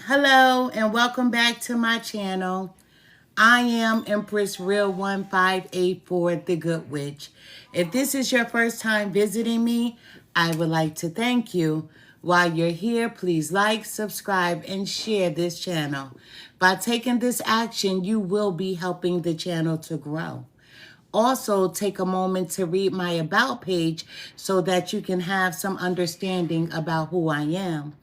Hello and welcome back to my channel. I am Empress Real 1584, the Good Witch. If this is your first time visiting me, I would like to thank you. While you're here, please like, subscribe, and share this channel. By taking this action, you will be helping the channel to grow. Also, take a moment to read my About page so that you can have some understanding about who I am.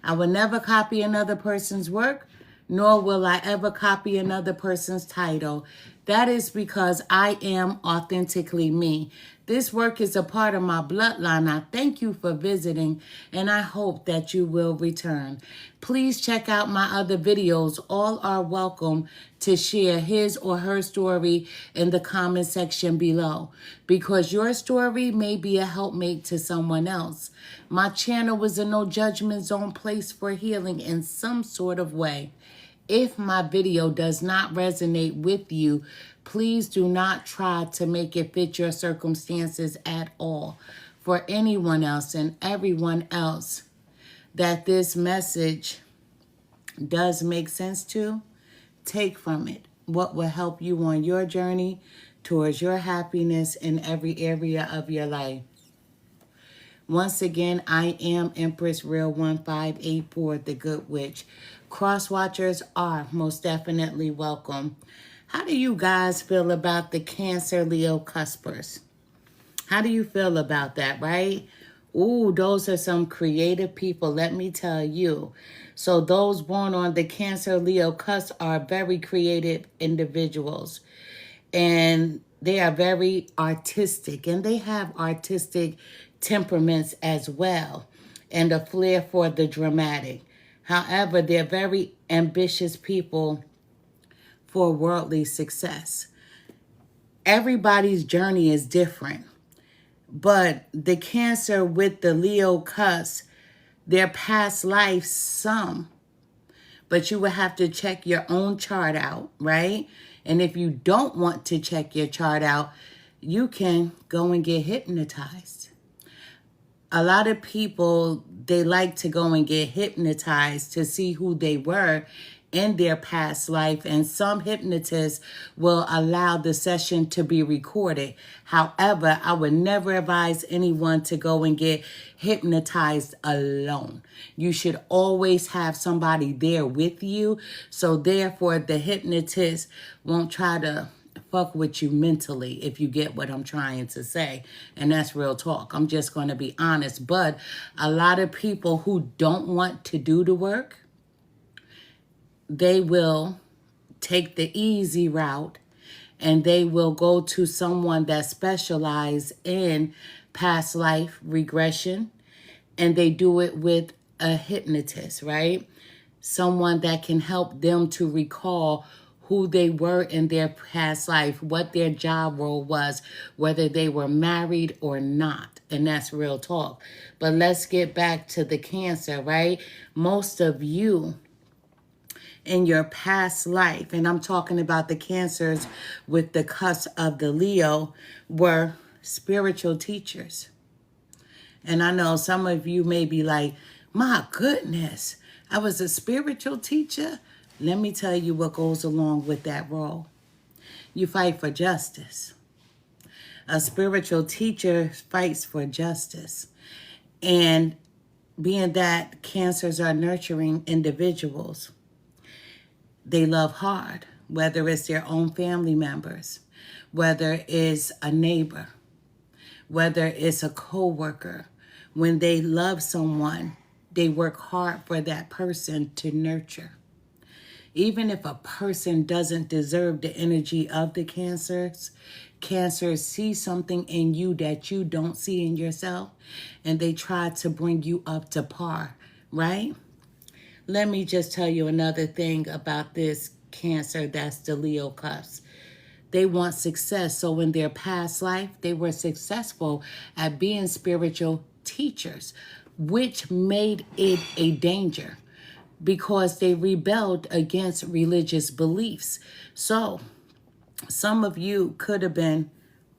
I will never copy another person's work, nor will I ever copy another person's title. That is because I am authentically me. This work is a part of my bloodline. I thank you for visiting, and I hope that you will return. Please check out my other videos. All are welcome to share his or her story in the comment section below, because your story may be a helpmate to someone else. My channel is a no judgment zone place for healing in some sort of way. If my video does not resonate with you, please do not try to make it fit your circumstances at all. For anyone else and everyone else that this message does make sense to, take from it what will help you on your journey towards your happiness in every area of your life. Once again, I am Empress Real 1584, the Good Witch. Cross watchers are most definitely welcome. How do you guys feel about the Cancer Leo cuspers? How do you feel about that, right? Ooh, those are some creative people, let me tell you. So those born on the Cancer Leo cusp are very creative individuals. And they are very artistic, and they have artistic temperaments as well, and a flair for the dramatic. However, they're very ambitious people for worldly success. Everybody's journey is different, but the Cancer with the Leo cusp, their past life, some, but you will have to check your own chart out, right? And if you don't want to check your chart out, you can go and get hypnotized. A lot of people, they like to go and get hypnotized to see who they were in their past life, and some hypnotists will allow the session to be recorded. However, I would never advise anyone to go and get hypnotized alone. You should always have somebody there with you, so therefore the hypnotist won't try to fuck with you mentally, if you get what I'm trying to say. And that's real talk. I'm just going to be honest. But a lot of people who don't want to do the work, they will take the easy route, and they will go to someone that specializes in past life regression, and they do it with a hypnotist, right? Someone that can help them to recall who they were in their past life, what their job role was, whether they were married or not. And that's real talk. But let's get back to the Cancer, right? Most of you in your past life, and I'm talking about the Cancers with the cusp of the Leo, were spiritual teachers. And I know some of you may be like, my goodness, I was a spiritual teacher. Let me tell you what goes along with that role. You fight for justice. A spiritual teacher fights for justice. And being that Cancers are nurturing individuals, they love hard, whether it's their own family members, whether it's a neighbor, whether it's a coworker. When they love someone, they work hard for that person to nurture. Even if a person doesn't deserve the energy of the Cancers, Cancers see something in you that you don't see in yourself, and they try to bring you up to par, right? Let me just tell you another thing about this Cancer, that's the Leo cusp. They want success. So in their past life, they were successful at being spiritual teachers, which made it a danger because they rebelled against religious beliefs. So some of you could have been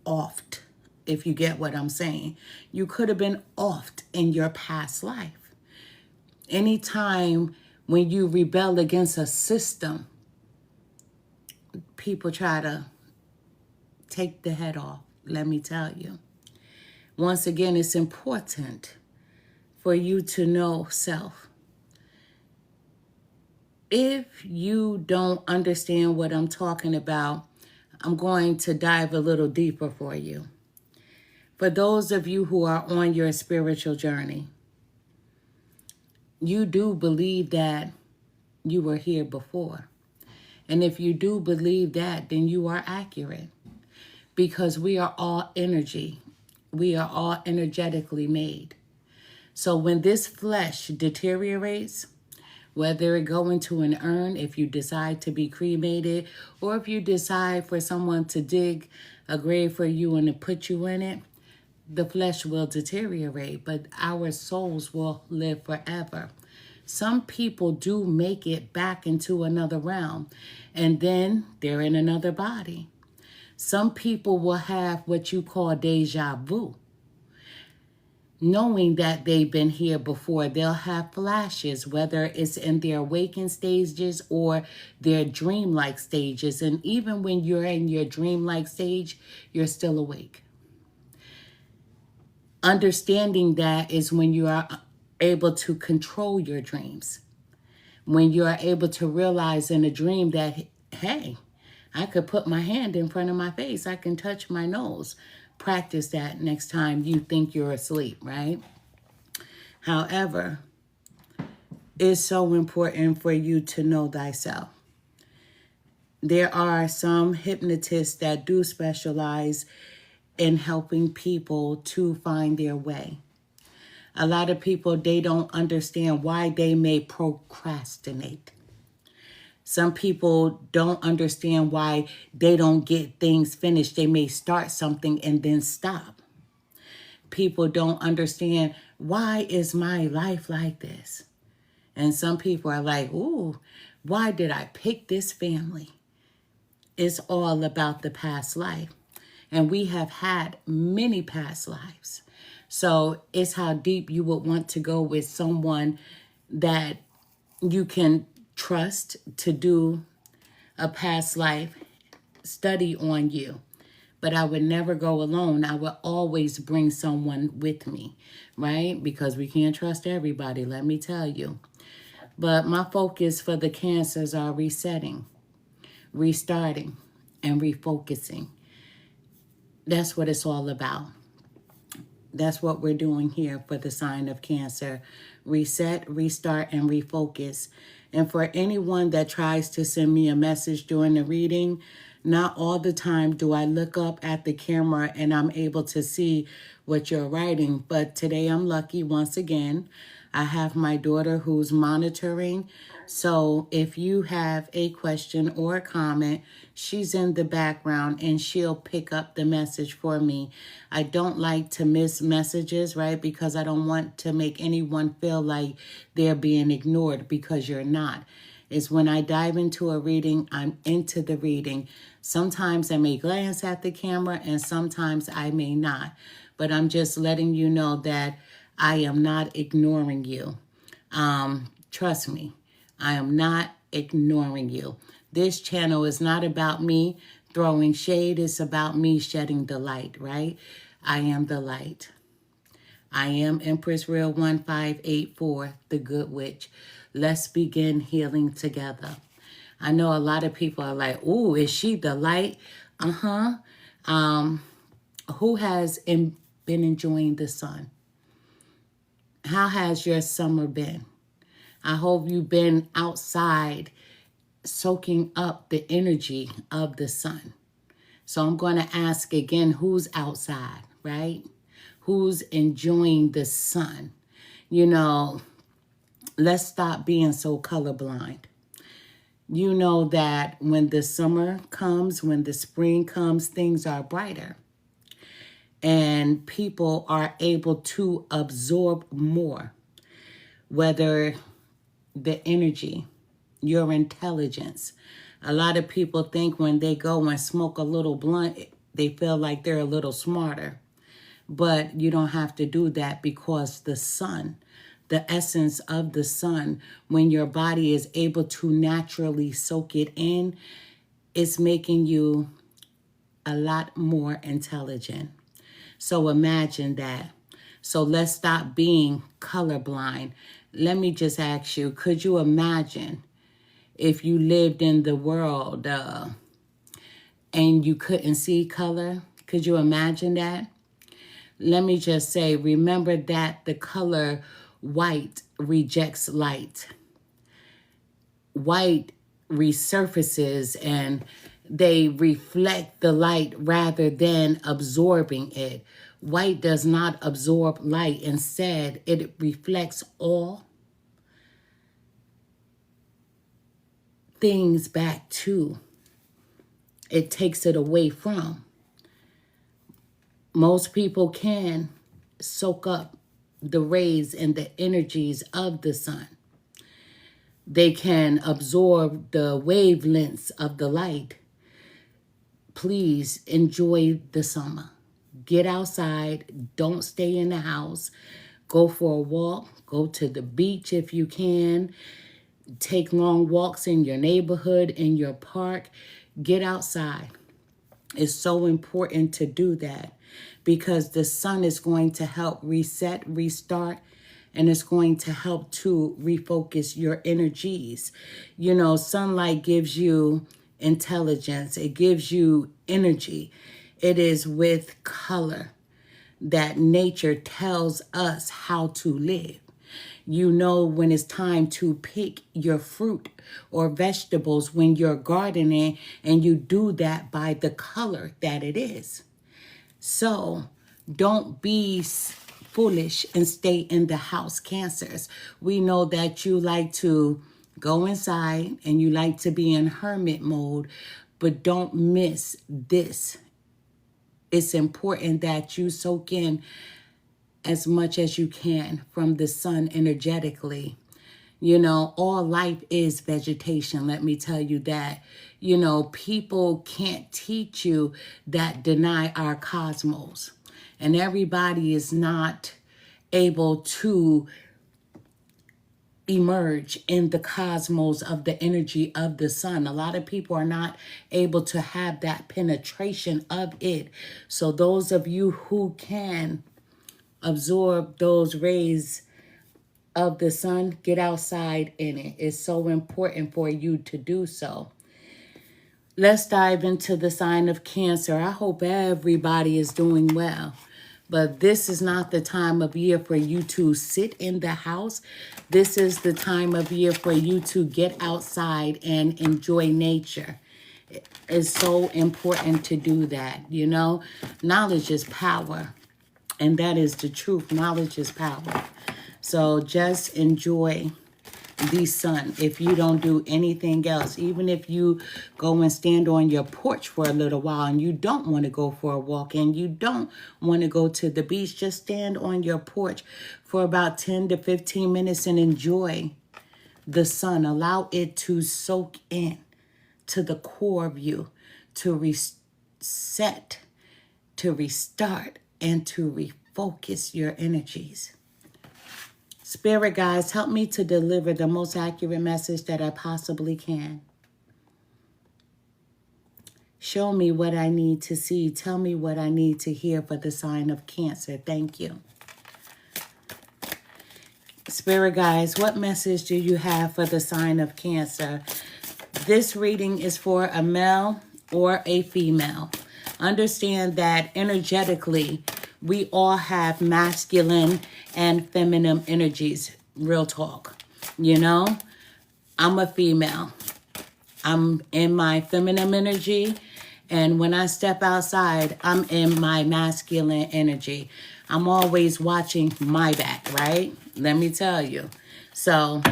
offed, if you get what I'm saying. You could have been offed in your past life. Anytime When you rebel against a system, people try to take the head off. Let me tell you. Once again, it's important for you to know self. If you don't understand what I'm talking about, I'm going to dive a little deeper for you. For those of you who are on your spiritual journey, you do believe that you were here before. And if you do believe that, then you are accurate. Because we are all energy. We are all energetically made. So when this flesh deteriorates, whether it go into an urn, if you decide to be cremated, or if you decide for someone to dig a grave for you and to put you in it, the flesh will deteriorate, but our souls will live forever. Some people do make it back into another realm, and then they're in another body. Some people will have what you call deja vu. Knowing that they've been here before, they'll have flashes, whether it's in their awakened stages or their dreamlike stages. And even when you're in your dreamlike stage, you're still awake. Understanding that is when you are able to control your dreams. When you are able to realize in a dream that, hey, I could put my hand in front of my face. I can touch my nose. Practice that next time you think you're asleep, right? However, it's so important for you to know thyself. There are some hypnotists that do specialize in helping people to find their way. A lot of people, they don't understand why they may procrastinate. Some people don't understand why they don't get things finished. They may start something and then stop. People don't understand, why is my life like this? And some people are like, ooh, why did I pick this family? It's all about the past life. And we have had many past lives. So it's how deep you would want to go with someone that you can trust to do a past life study on you. But I would never go alone. I would always bring someone with me, right? Because we can't trust everybody, let me tell you. But my focus for the cancers are resetting, restarting, and refocusing. That's what it's all about. That's what we're doing here for the sign of Cancer. Reset, restart, and refocus. And for anyone that tries to send me a message during the reading, not all the time do I look up at the camera and I'm able to see what you're writing. But today I'm lucky once again. I have my daughter who's monitoring. So if you have a question or a comment, she's in the background and she'll pick up the message for me. I don't like to miss messages, right? Because I don't want to make anyone feel like they're being ignored, because you're not. It's when I dive into a reading, I'm into the reading. Sometimes I may glance at the camera and sometimes I may not. But I'm just letting you know that I am not ignoring you. Trust me, I am not ignoring you. This channel is not about me throwing shade. It's about me shedding the light, right? I am the light. I am Empress Real 1584, the Good Witch. Let's begin healing together. I know a lot of people are like, ooh, is she the light? Who has been enjoying the sun? How has your summer been? I hope you've been outside soaking up the energy of the sun. So I'm going to ask again, who's outside, right? Who's enjoying the sun? You know, let's stop being so colorblind. You know that when the summer comes, when the spring comes, things are brighter. And people are able to absorb more, whether the energy, your intelligence. A lot of people think when they go and smoke a little blunt, they feel like they're a little smarter. But you don't have to do that, because the sun the essence of the sun, when your body is able to naturally soak it in, it's making you a lot more intelligent. So imagine that. So let's stop being colorblind. Let me just ask you, could you imagine if you lived in the world and you couldn't see color? Could you imagine that? Let me just say, remember that the color white rejects light. White resurfaces and they reflect the light rather than absorbing it. White does not absorb light. Instead, it reflects all things back to. It takes it away from. Most people can soak up the rays and the energies of the sun. They can absorb the wavelengths of the light. Please enjoy the summer. Get outside. Don't stay in the house. Go for a walk. Go to the beach if you can. Take long walks in your neighborhood, in your park. Get outside. It's so important to do that because the sun is going to help reset, restart, and it's going to help to refocus your energies. You know, sunlight gives you intelligence. It gives you energy. It is with color that nature tells us how to live. You know when it's time to pick your fruit or vegetables when you're gardening, and you do that by the color that it is. So don't be foolish and stay in the house, Cancers. We know that you like to go inside and you like to be in hermit mode, but don't miss this. It's important that you soak in as much as you can from the sun energetically. You know, all life is vegetation. Let me tell you that. You know, people can't teach you that deny our cosmos. And everybody is not able to emerge in the cosmos of the energy of the sun. A lot of people are not able to have that penetration of it. So those of you who can absorb those rays of the sun, get outside in it. It's so important for you to do so. Let's dive into the sign of Cancer. I hope everybody is doing well. But this is not the time of year for you to sit in the house. This is the time of year for you to get outside and enjoy nature. It's so important to do that, you know. Knowledge is power. And that is the truth. Knowledge is power. So just enjoy the sun if you don't do anything else. Even if you go and stand on your porch for a little while and you don't want to go for a walk and you don't want to go to the beach, just stand on your porch for about 10 to 15 minutes and enjoy the sun. Allow it to soak in to the core of you, to reset, to restart, and to refocus your energies. Spirit guides, help me to deliver the most accurate message that I possibly can. Show me what I need to see. Tell me what I need to hear for the sign of Cancer. Thank you. Spirit guides, what message do you have for the sign of Cancer? This reading is for a male or a female. Understand that energetically, we all have masculine and feminine energies. Real talk. You know, I'm a female. I'm in my feminine energy. And when I step outside, I'm in my masculine energy. I'm always watching my back, right? Let me tell you. So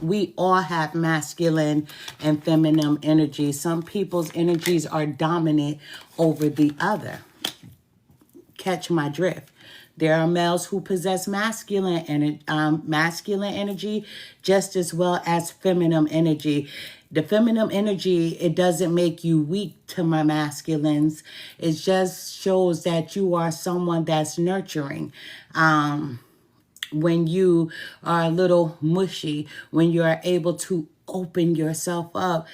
we all have masculine and feminine energy. Some people's energies are dominant over the other. Catch my drift. There are males who possess masculine energy just as well as feminine energy. The feminine energy, it doesn't make you weak to my masculines. It just shows that you are someone that's nurturing. when you are a little mushy, when you are able to open yourself up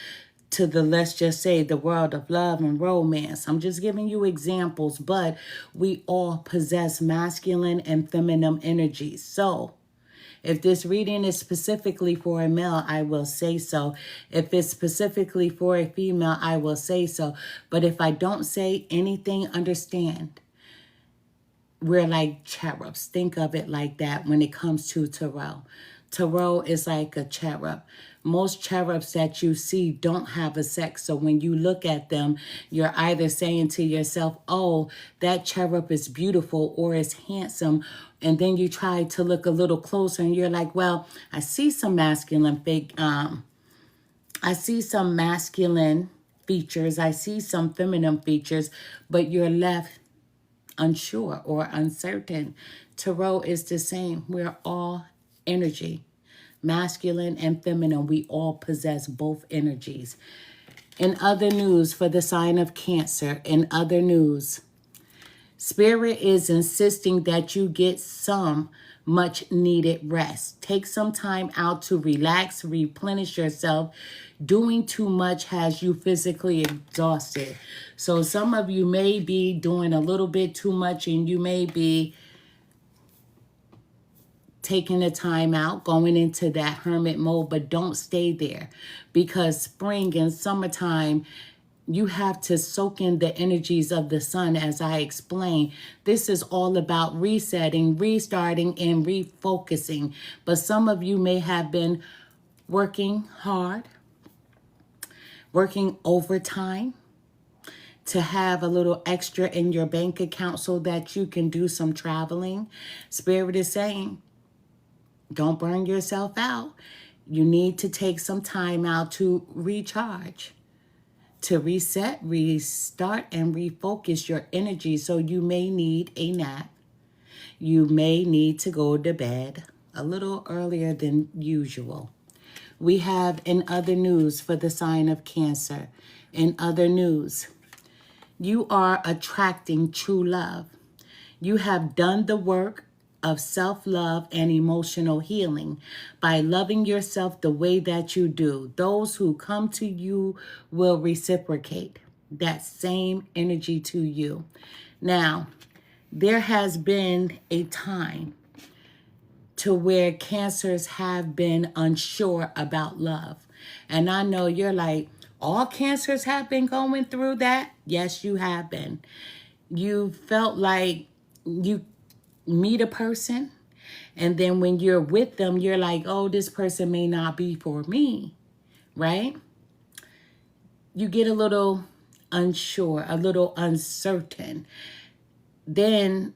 to the, let's just say, the world of love and romance. I'm just giving you examples, but we all possess masculine and feminine energies. So if this reading is specifically for a male, I will say so. If it's specifically for a female, I will say so. But if I don't say anything, understand, we're like cherubs. Think of it like that when it comes to tarot. Tarot is like a cherub. Most cherubs that you see don't have a sex. So when you look at them, you're either saying to yourself, oh, that cherub is beautiful or is handsome. And then you try to look a little closer and you're like, well, I see some masculine I see some masculine features. I see some feminine features, but you're left unsure or uncertain. Tarot is the same. We're all energy, masculine and feminine. We all possess both energies. In other news, for the sign of Cancer, in other news, Spirit is insisting that you get some much needed rest. Take some time out to relax, replenish yourself. Doing too much has you physically exhausted. So some of you may be doing a little bit too much and you may be taking the time out, going into that hermit mode, but don't stay there, because spring and summertime, you have to soak in the energies of the sun. As I explained, this is all about resetting, restarting, and refocusing. But some of you may have been working hard, working overtime to have a little extra in your bank account so that you can do some traveling. Spirit is saying, don't burn yourself out. You need to take some time out to recharge, to reset, restart, and refocus your energy. So you may need a nap. You may need to go to bed a little earlier than usual. We have in other news for the sign of Cancer. In other news, you are attracting true love. You have done the work of self-love and emotional healing by loving yourself the way that you do. Those who come to you will reciprocate that same energy to you. Now, there has been a time to where Cancers have been unsure about love. And I know you're like, all Cancers have been going through that. Yes, you have been. You felt like you meet a person, and then when you're with them, you're like, oh, this person may not be for me, right? You get a little unsure, a little uncertain. Then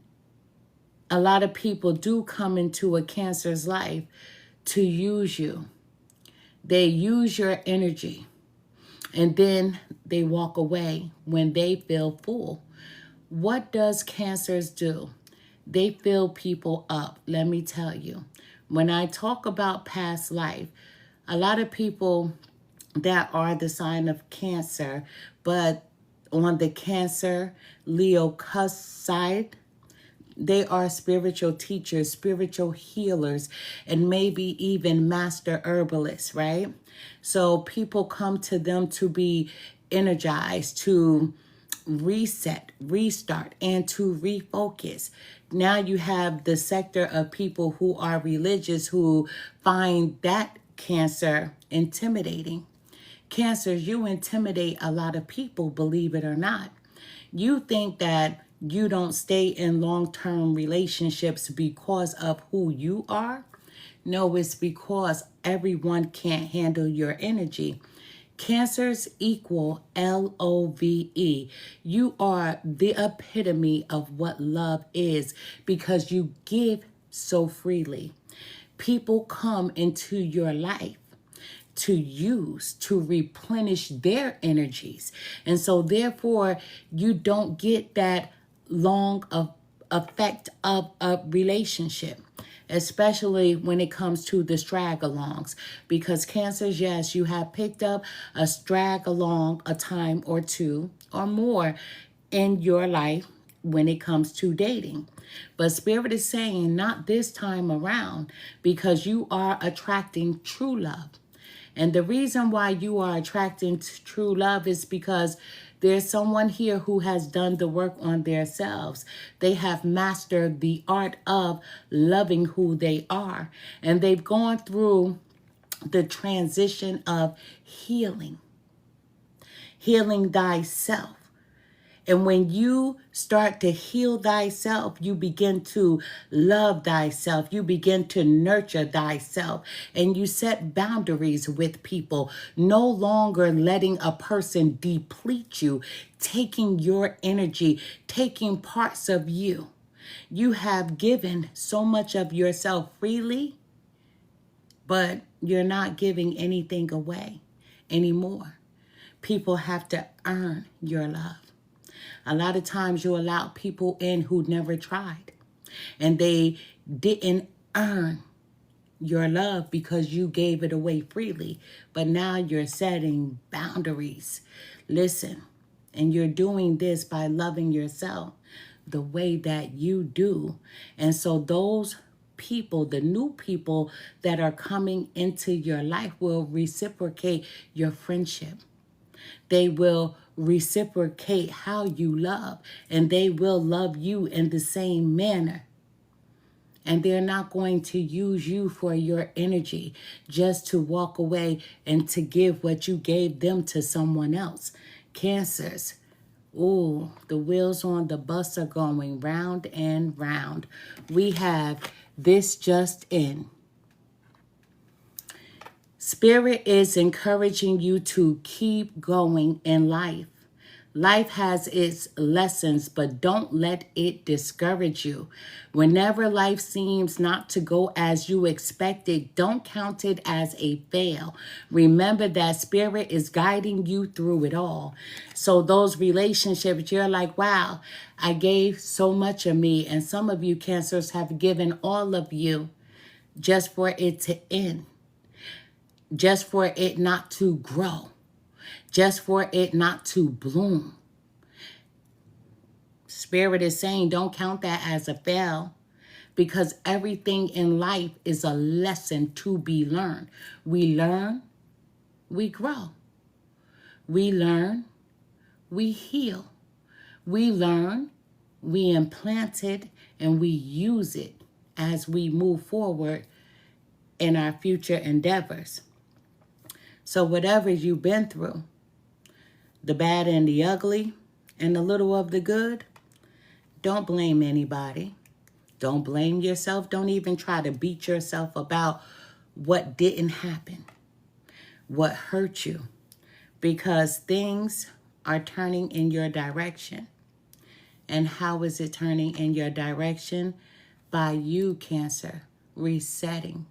a lot of people do come into a Cancer's life to use you. They use your energy, and then they walk away when they feel full. What does Cancers do? They fill people up. Let me tell you, when I talk about past life, a lot of people that are the sign of Cancer, but on the Cancer, Leo cusp side, they are spiritual teachers, spiritual healers, and maybe even master herbalists, right? So people come to them to be energized, to reset, restart, and to refocus. Now you have the sector of people who are religious who find that Cancer intimidating. Cancers, you intimidate a lot of people, believe it or not. You think that you don't stay in long-term relationships because of who you are. No, it's because everyone can't handle your energy. Cancers equal LOVE. You are the epitome of what love is because you give so freely. People come into your life to use, to replenish their energies. And so therefore, you don't get that long of effect of a relationship, especially when it comes to the strag-alongs. Because Cancers, yes, you have picked up a strag-along a time or two or more in your life when it comes to dating. But Spirit is saying not this time around, because you are attracting true love. And the reason why you are attracting true love is because there's someone here who has done the work on themselves. They have mastered the art of loving who they are. And they've gone through the transition of healing thyself. And when you start to heal thyself, you begin to love thyself. You begin to nurture thyself. And you set boundaries with people, no longer letting a person deplete you, taking your energy, taking parts of you. You have given so much of yourself freely, but you're not giving anything away anymore. People have to earn your love. A lot of times you allow people in who never tried, and they didn't earn your love because you gave it away freely. But now you're setting boundaries. Listen, and you're doing this by loving yourself the way that you do. And so those people, the new people that are coming into your life, will reciprocate your friendship. They will reciprocate how you love, and they will love you in the same manner. And they're not going to use you for your energy just to walk away and to give what you gave them to someone else. Cancers. Ooh, the wheels on the bus are going round and round. We have this just in. Spirit is encouraging you to keep going in life. Life has its lessons, but don't let it discourage you. Whenever life seems not to go as you expected, don't count it as a fail. Remember that Spirit is guiding you through it all. So those relationships, you're like, wow, I gave so much of me. And some of you Cancers have given all of you just for it to end, just for it not to grow, just for it not to bloom. Spirit is saying don't count that as a fail, because everything in life is a lesson to be learned. We learn, we grow. We learn, we heal. We learn, we implant it, and we use it as we move forward in our future endeavors. So whatever you've been through, the bad and the ugly, and the little of the good, don't blame anybody. Don't blame yourself. Don't even try to beat yourself about what didn't happen, what hurt you, because things are turning in your direction. And how is it turning in your direction? By you, Cancer, resetting,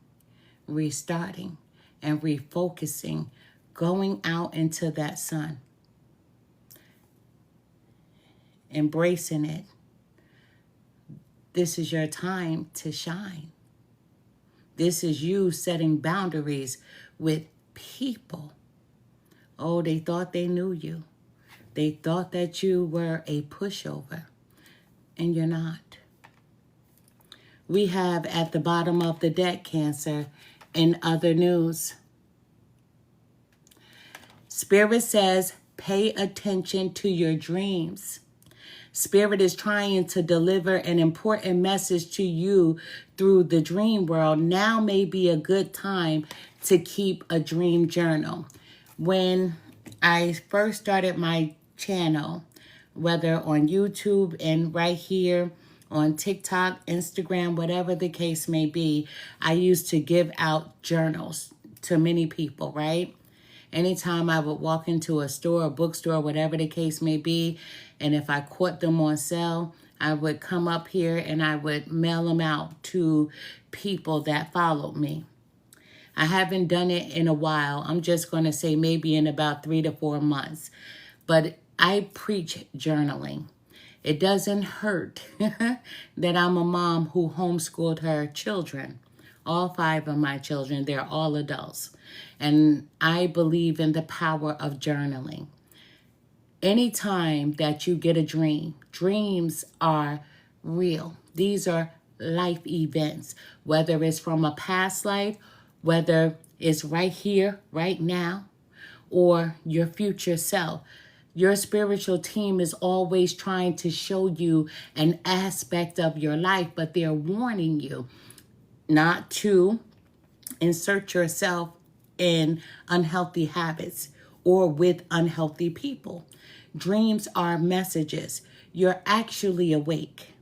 restarting, and refocusing, going out into that sun, embracing it. This is your time to shine. This is you setting boundaries with people. Oh, they thought they knew you. They thought that you were a pushover, and you're not. We have at the bottom of the deck, Cancer, in other news. Spirit says, pay attention to your dreams. Spirit is trying to deliver an important message to you through the dream world. Now may be a good time to keep a dream journal. When I first started my channel, whether on YouTube and right here on TikTok, Instagram, whatever the case may be, I used to give out journals to many people, right? Anytime I would walk into a store, a bookstore, whatever the case may be, and if I caught them on sale, I would come up here and I would mail them out to people that followed me. I haven't done it in a while. I'm just going to say maybe in about 3 to 4 months. But I preach journaling. It doesn't hurt that I'm a mom who homeschooled her children. All 5 of my children, they're all adults. And I believe in the power of journaling. Anytime that you get a dream, dreams are real. These are life events, whether it's from a past life, whether it's right here, right now, or your future self. Your spiritual team is always trying to show you an aspect of your life, but they're warning you not to insert yourself in unhealthy habits or with unhealthy people. Dreams are messages. You're actually awake.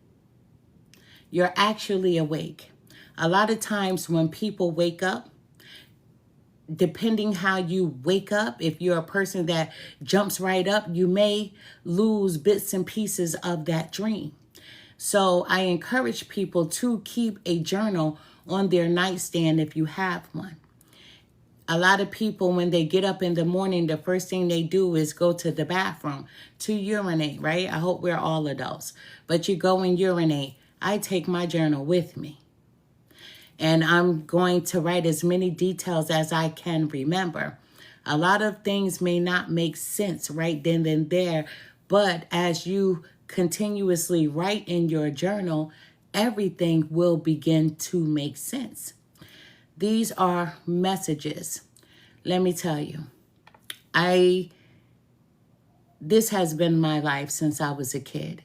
You're actually awake. A lot of times when people wake up, depending how you wake up, if you're a person that jumps right up, you may lose bits and pieces of that dream. So I encourage people to keep a journal on their nightstand if you have one. A lot of people, when they get up in the morning, the first thing they do is go to the bathroom to urinate, right? I hope we're all adults. But you go and urinate. I take my journal with me. And I'm going to write as many details as I can remember. A lot of things may not make sense right then and there, but as you continuously write in your journal, everything will begin to make sense. These are messages. Let me tell you, this has been my life since I was a kid.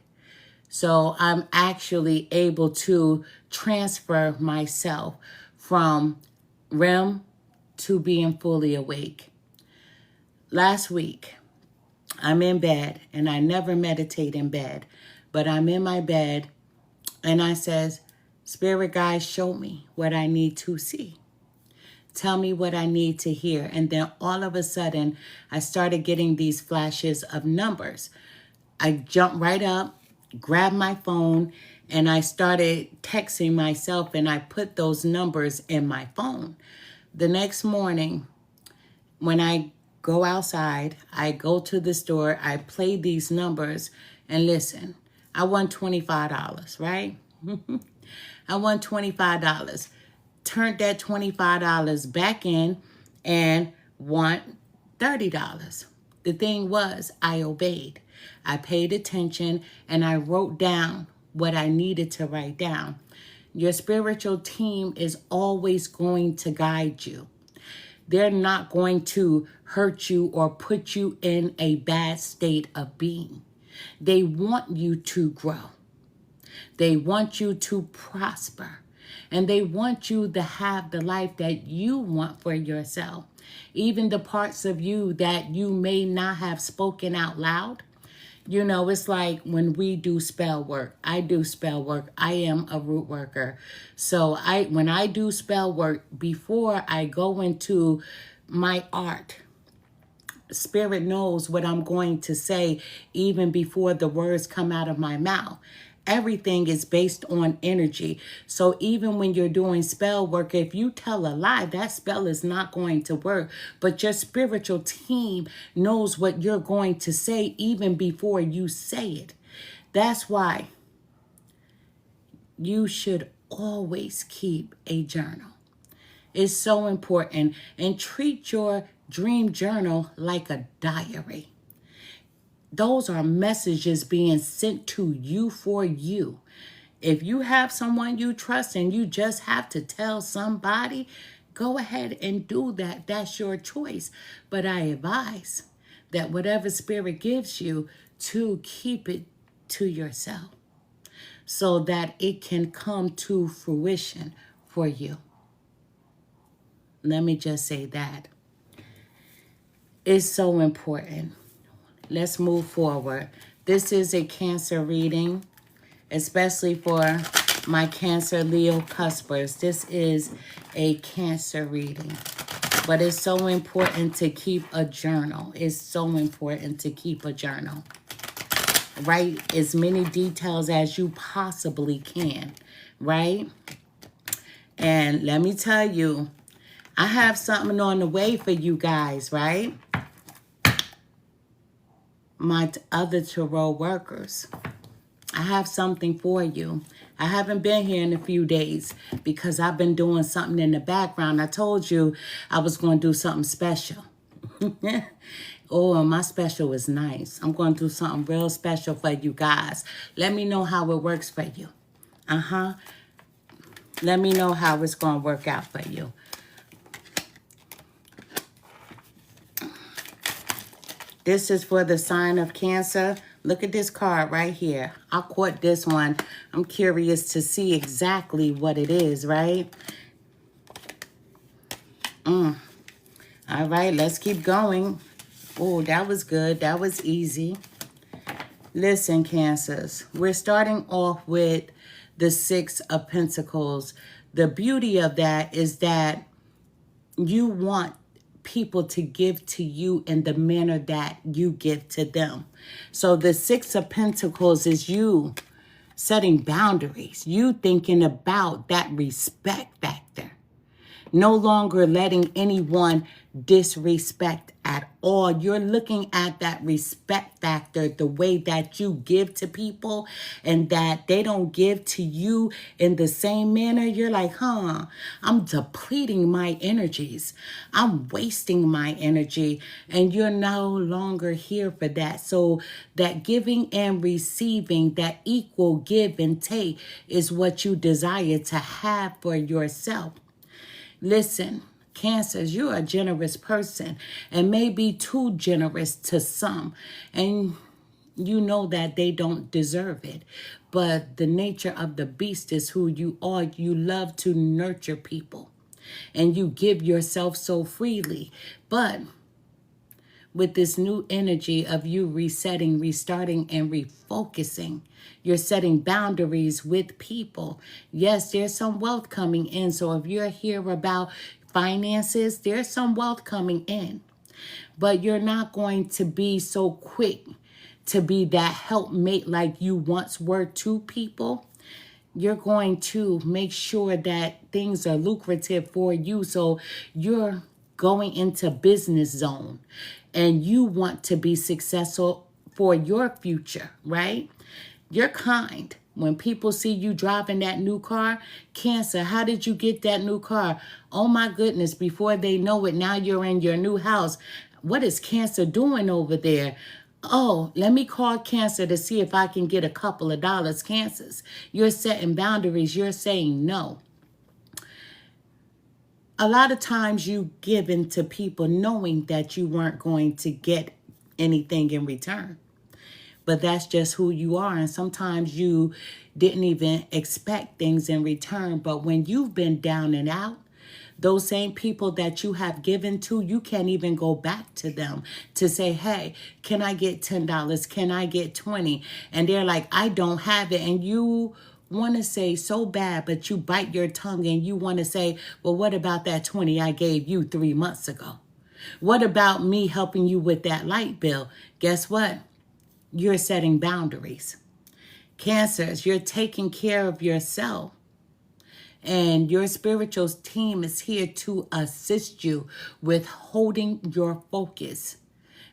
So I'm actually able to transfer myself from REM to being fully awake. Last week, I'm in bed, and I never meditate in bed, but I'm in my bed, and I says, Spirit guide, show me what I need to see. Tell me what I need to hear. And then all of a sudden, I started getting these flashes of numbers. I jumped right up, grabbed my phone, and I started texting myself, and I put those numbers in my phone. The next morning, when I go outside, I go to the store, I play these numbers, and listen, I won $25, right? I won $25. Turned that $25 back in and won $30. The thing was, I obeyed. I paid attention, and I wrote down what I needed to write down. Your spiritual team is always going to guide you. They're not going to hurt you or put you in a bad state of being. They want you to grow. They want you to prosper. And they want you to have the life that you want for yourself. Even the parts of you that you may not have spoken out loud. You know, it's like when we do spell work. I do spell work. I am a root worker. So when I do spell work, before I go into my art, Spirit knows what I'm going to say even before the words come out of my mouth. Everything is based on energy. So even when you're doing spell work, if you tell a lie, that spell is not going to work. But your spiritual team knows what you're going to say even before you say it. That's why you should always keep a journal. It's so important. And treat your dream journal like a diary. Those are messages being sent to you for you. If you have someone you trust and you just have to tell somebody, go ahead and do that. That's your choice. But I advise that whatever Spirit gives you, to keep it to yourself so that it can come to fruition for you. Let me just say that. It's so important. Let's move forward. This is a Cancer reading, especially for my Cancer Leo cuspers. This is a Cancer reading. But it's so important to keep a journal. It's so important to keep a journal. Write as many details as you possibly can, right? And let me tell you, I have something on the way for you guys, right? My other tarot workers, I have something for you. I haven't been here in a few days because I've been doing something in the background. I told you I was going to do something special. Oh, and my special is nice. I'm going to do something real special for you guys. Let me know how it works for you. Uh-huh. Let me know how it's going to work out for you. This is for the sign of Cancer. Look at this card right here. I caught this one. I'm curious to see exactly what it is, right? All right, let's keep going. Oh, that was good. That was easy. Listen, Cancers, we're starting off with the Six of Pentacles. The beauty of that is that you want people to give to you in the manner that you give to them. So the Six of Pentacles is you setting boundaries, you thinking about that respect factor. No longer letting anyone disrespect at all. You're looking at that respect factor, the way that you give to people and that they don't give to you in the same manner. You're like, I'm depleting my energies. I'm wasting my energy, and you're no longer here for that. So that giving and receiving, that equal give and take is what you desire to have for yourself. Listen, Cancers, you're a generous person and maybe too generous to some. And you know that they don't deserve it. But the nature of the beast is who you are. You love to nurture people and you give yourself so freely. But with this new energy of you resetting, restarting, and refocusing, you're setting boundaries with people. Yes, there's some wealth coming in. So if you're here about finances, there's some wealth coming in. But you're not going to be so quick to be that helpmate like you once were to people. You're going to make sure that things are lucrative for you. So you're going into business zone and you want to be successful for your future, right? You're kind. When people see you driving that new car, Cancer, how did you get that new car? Oh my goodness, before they know it, now you're in your new house. What is Cancer doing over there? Oh, let me call Cancer to see if I can get a couple of dollars. Cancers, you're setting boundaries. You're saying no. A lot of times you give in to people knowing that you weren't going to get anything in return. But that's just who you are. And sometimes you didn't even expect things in return. But when you've been down and out, those same people that you have given to, you can't even go back to them to say, hey, can I get $10? Can I get 20? And they're like, I don't have it. And you want to say so bad, but you bite your tongue and you want to say, well, what about that 20 I gave you 3 months ago? What about me helping you with that light bill? Guess what? You're setting boundaries. Cancers, you're taking care of yourself. And your spiritual team is here to assist you with holding your focus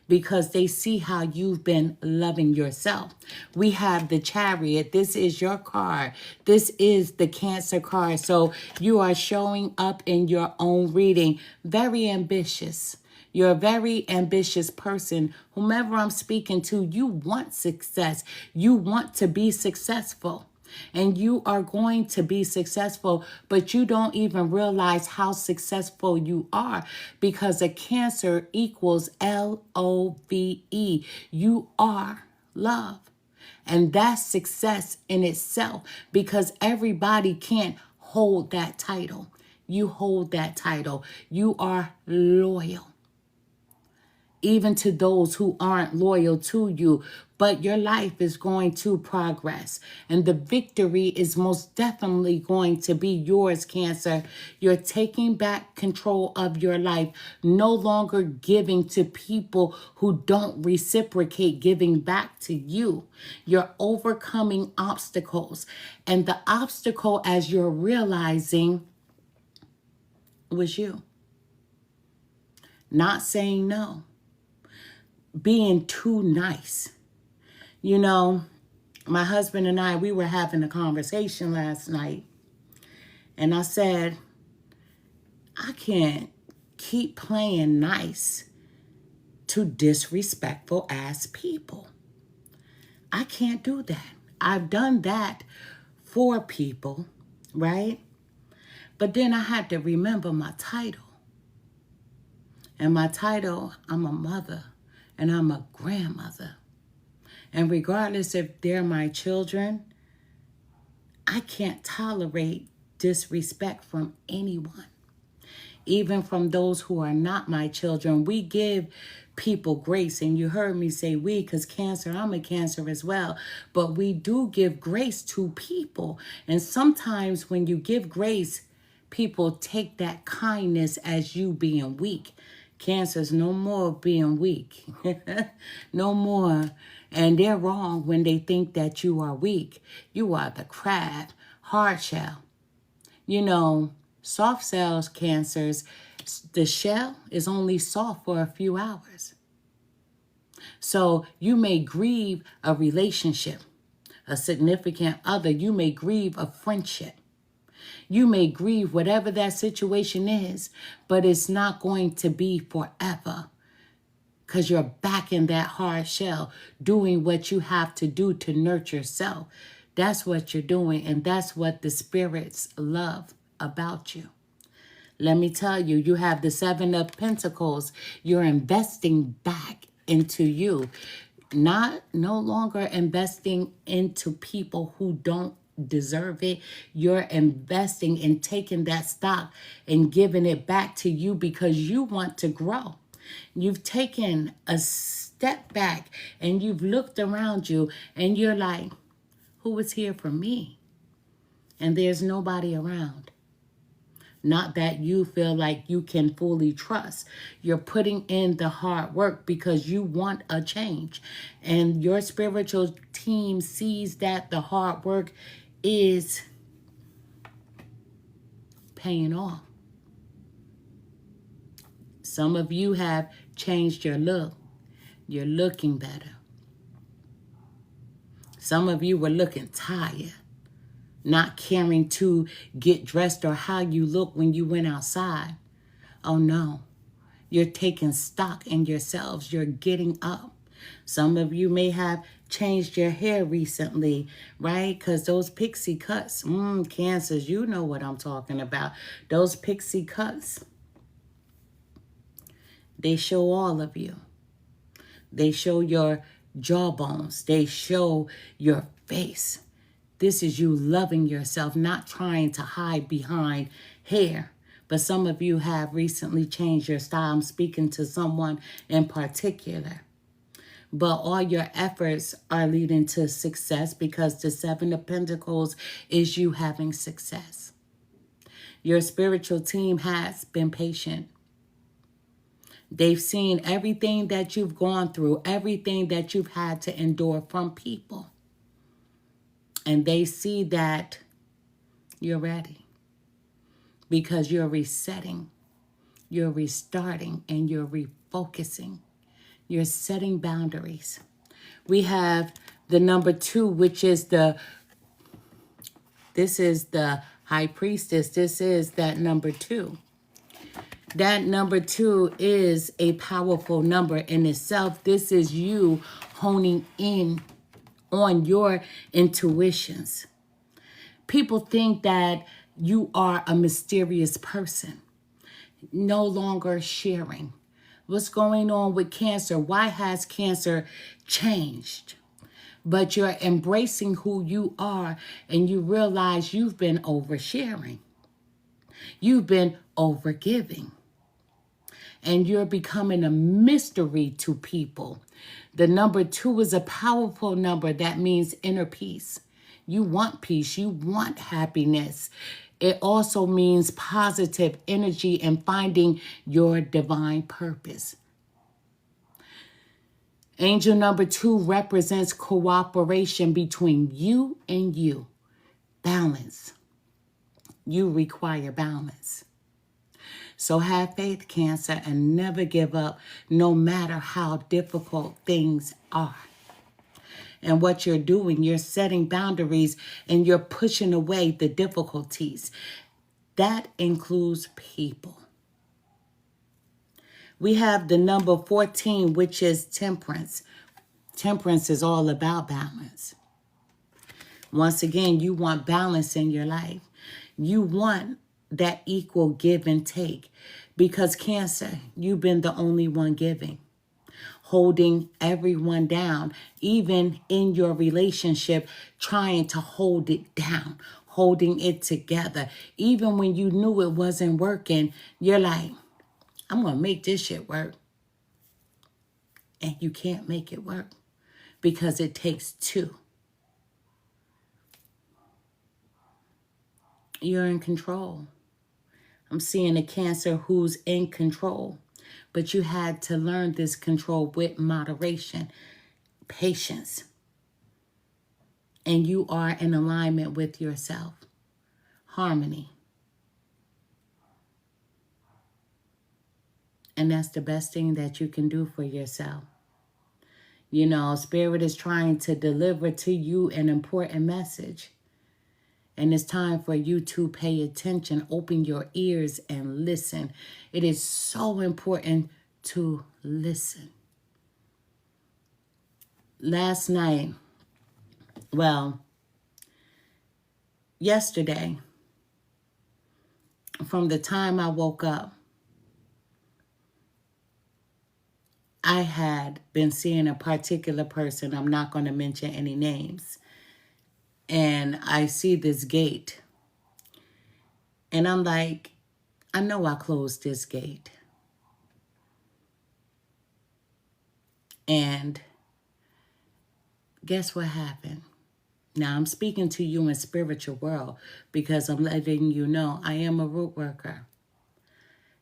because they see how you've been loving yourself. We have the Chariot. This is your card. This is the Cancer card. So you are showing up in your own reading. Very ambitious. You're a very ambitious person. Whomever I'm speaking to, you want success. You want to be successful. And you are going to be successful, but you don't even realize how successful you are because a Cancer equals LOVE. You are love. And that's success in itself because everybody can't hold that title. You hold that title. You are loyal. Even to those who aren't loyal to you, but your life is going to progress. And the victory is most definitely going to be yours, Cancer. You're taking back control of your life, no longer giving to people who don't reciprocate giving back to you. You're overcoming obstacles. And the obstacle, as you're realizing, was you. Not saying no. Being too nice. You know, my husband and I, we were having a conversation last night. And I said, I can't keep playing nice to disrespectful ass people. I can't do that. I've done that for people, right? But then I had to remember my title. And my title, I'm a mother and I'm a grandmother. And regardless if they're my children, I can't tolerate disrespect from anyone. Even from those who are not my children. We give people grace. And you heard me say we, because Cancer, I'm a Cancer as well. But we do give grace to people. And sometimes when you give grace, people take that kindness as you being weak. Cancer's no more being weak. No more. And they're wrong when they think that you are weak. You are the crab, hard shell. You know, soft cells cancers, the shell is only soft for a few hours. So you may grieve a relationship, a significant other. You may grieve a friendship. You may grieve whatever that situation is, but it's not going to be forever because you're back in that hard shell doing what you have to do to nurture yourself. That's what you're doing, and that's what the spirits love about you. Let me tell you, you have the Seven of Pentacles. You're investing back into you. No longer investing into people who don't deserve it. You're investing and taking that stock and giving it back to you because you want to grow. You've taken a step back and you've looked around you and you're like, who is here for me? And there's nobody around. Not that you feel like you can fully trust. You're putting in the hard work because you want a change. And your spiritual team sees that the hard work is paying off. Some of you have changed your look. You're looking better. Some of you were looking tired, not caring to get dressed or how you look when you went outside. Oh no, you're taking stock in yourselves. You're getting up. Some of you may have changed your hair recently, right? Because those pixie cuts, Cancers, you know what I'm talking about. Those pixie cuts, they show all of you. They show your jawbones. They show your face. This is you loving yourself, not trying to hide behind hair. But some of you have recently changed your style. I'm speaking to someone in particular. But all your efforts are leading to success because the Seven of Pentacles is you having success. Your spiritual team has been patient. They've seen everything that you've gone through, everything that you've had to endure from people. And they see that you're ready because you're resetting, you're restarting, and you're refocusing. You're setting boundaries. We have the number 2, which is this is the High Priestess. This is that number 2. That number 2 is a powerful number in itself. This is you honing in on your intuitions. People think that you are a mysterious person, no longer sharing. What's going on with Cancer? Why has Cancer changed? But you're embracing who you are and you realize you've been oversharing. You've been overgiving. And you're becoming a mystery to people. The number 2 is a powerful number that means inner peace. You want peace. You want happiness. It also means positive energy and finding your divine purpose. Angel number 2 represents cooperation between you and you. Balance. You require balance. So have faith, Cancer, and never give up no matter how difficult things are. And what you're doing, you're setting boundaries and you're pushing away the difficulties. That includes people. We have the number 14, which is temperance. Temperance is all about balance. Once again, you want balance in your life. You want that equal give and take, because Cancer, you've been the only one giving, holding everyone down, even in your relationship, trying to hold it down, holding it together. Even when you knew it wasn't working, you're like, I'm going to make this shit work. And you can't make it work because it takes two. You're in control. I'm seeing a Cancer who's in control, but you had to learn this control with moderation, patience, and you are in alignment with yourself. Harmony. And that's the best thing that you can do for yourself. You know, Spirit is trying to deliver to you an important message. And it's time for you to pay attention, open your ears and listen. It is so important to listen. Last night, yesterday, from the time I woke up, I had been seeing a particular person. I'm not going to mention any names. And I see this gate. And I'm like, I know I closed this gate. And guess what happened? Now I'm speaking to you in spiritual world because I'm letting you know I am a root worker.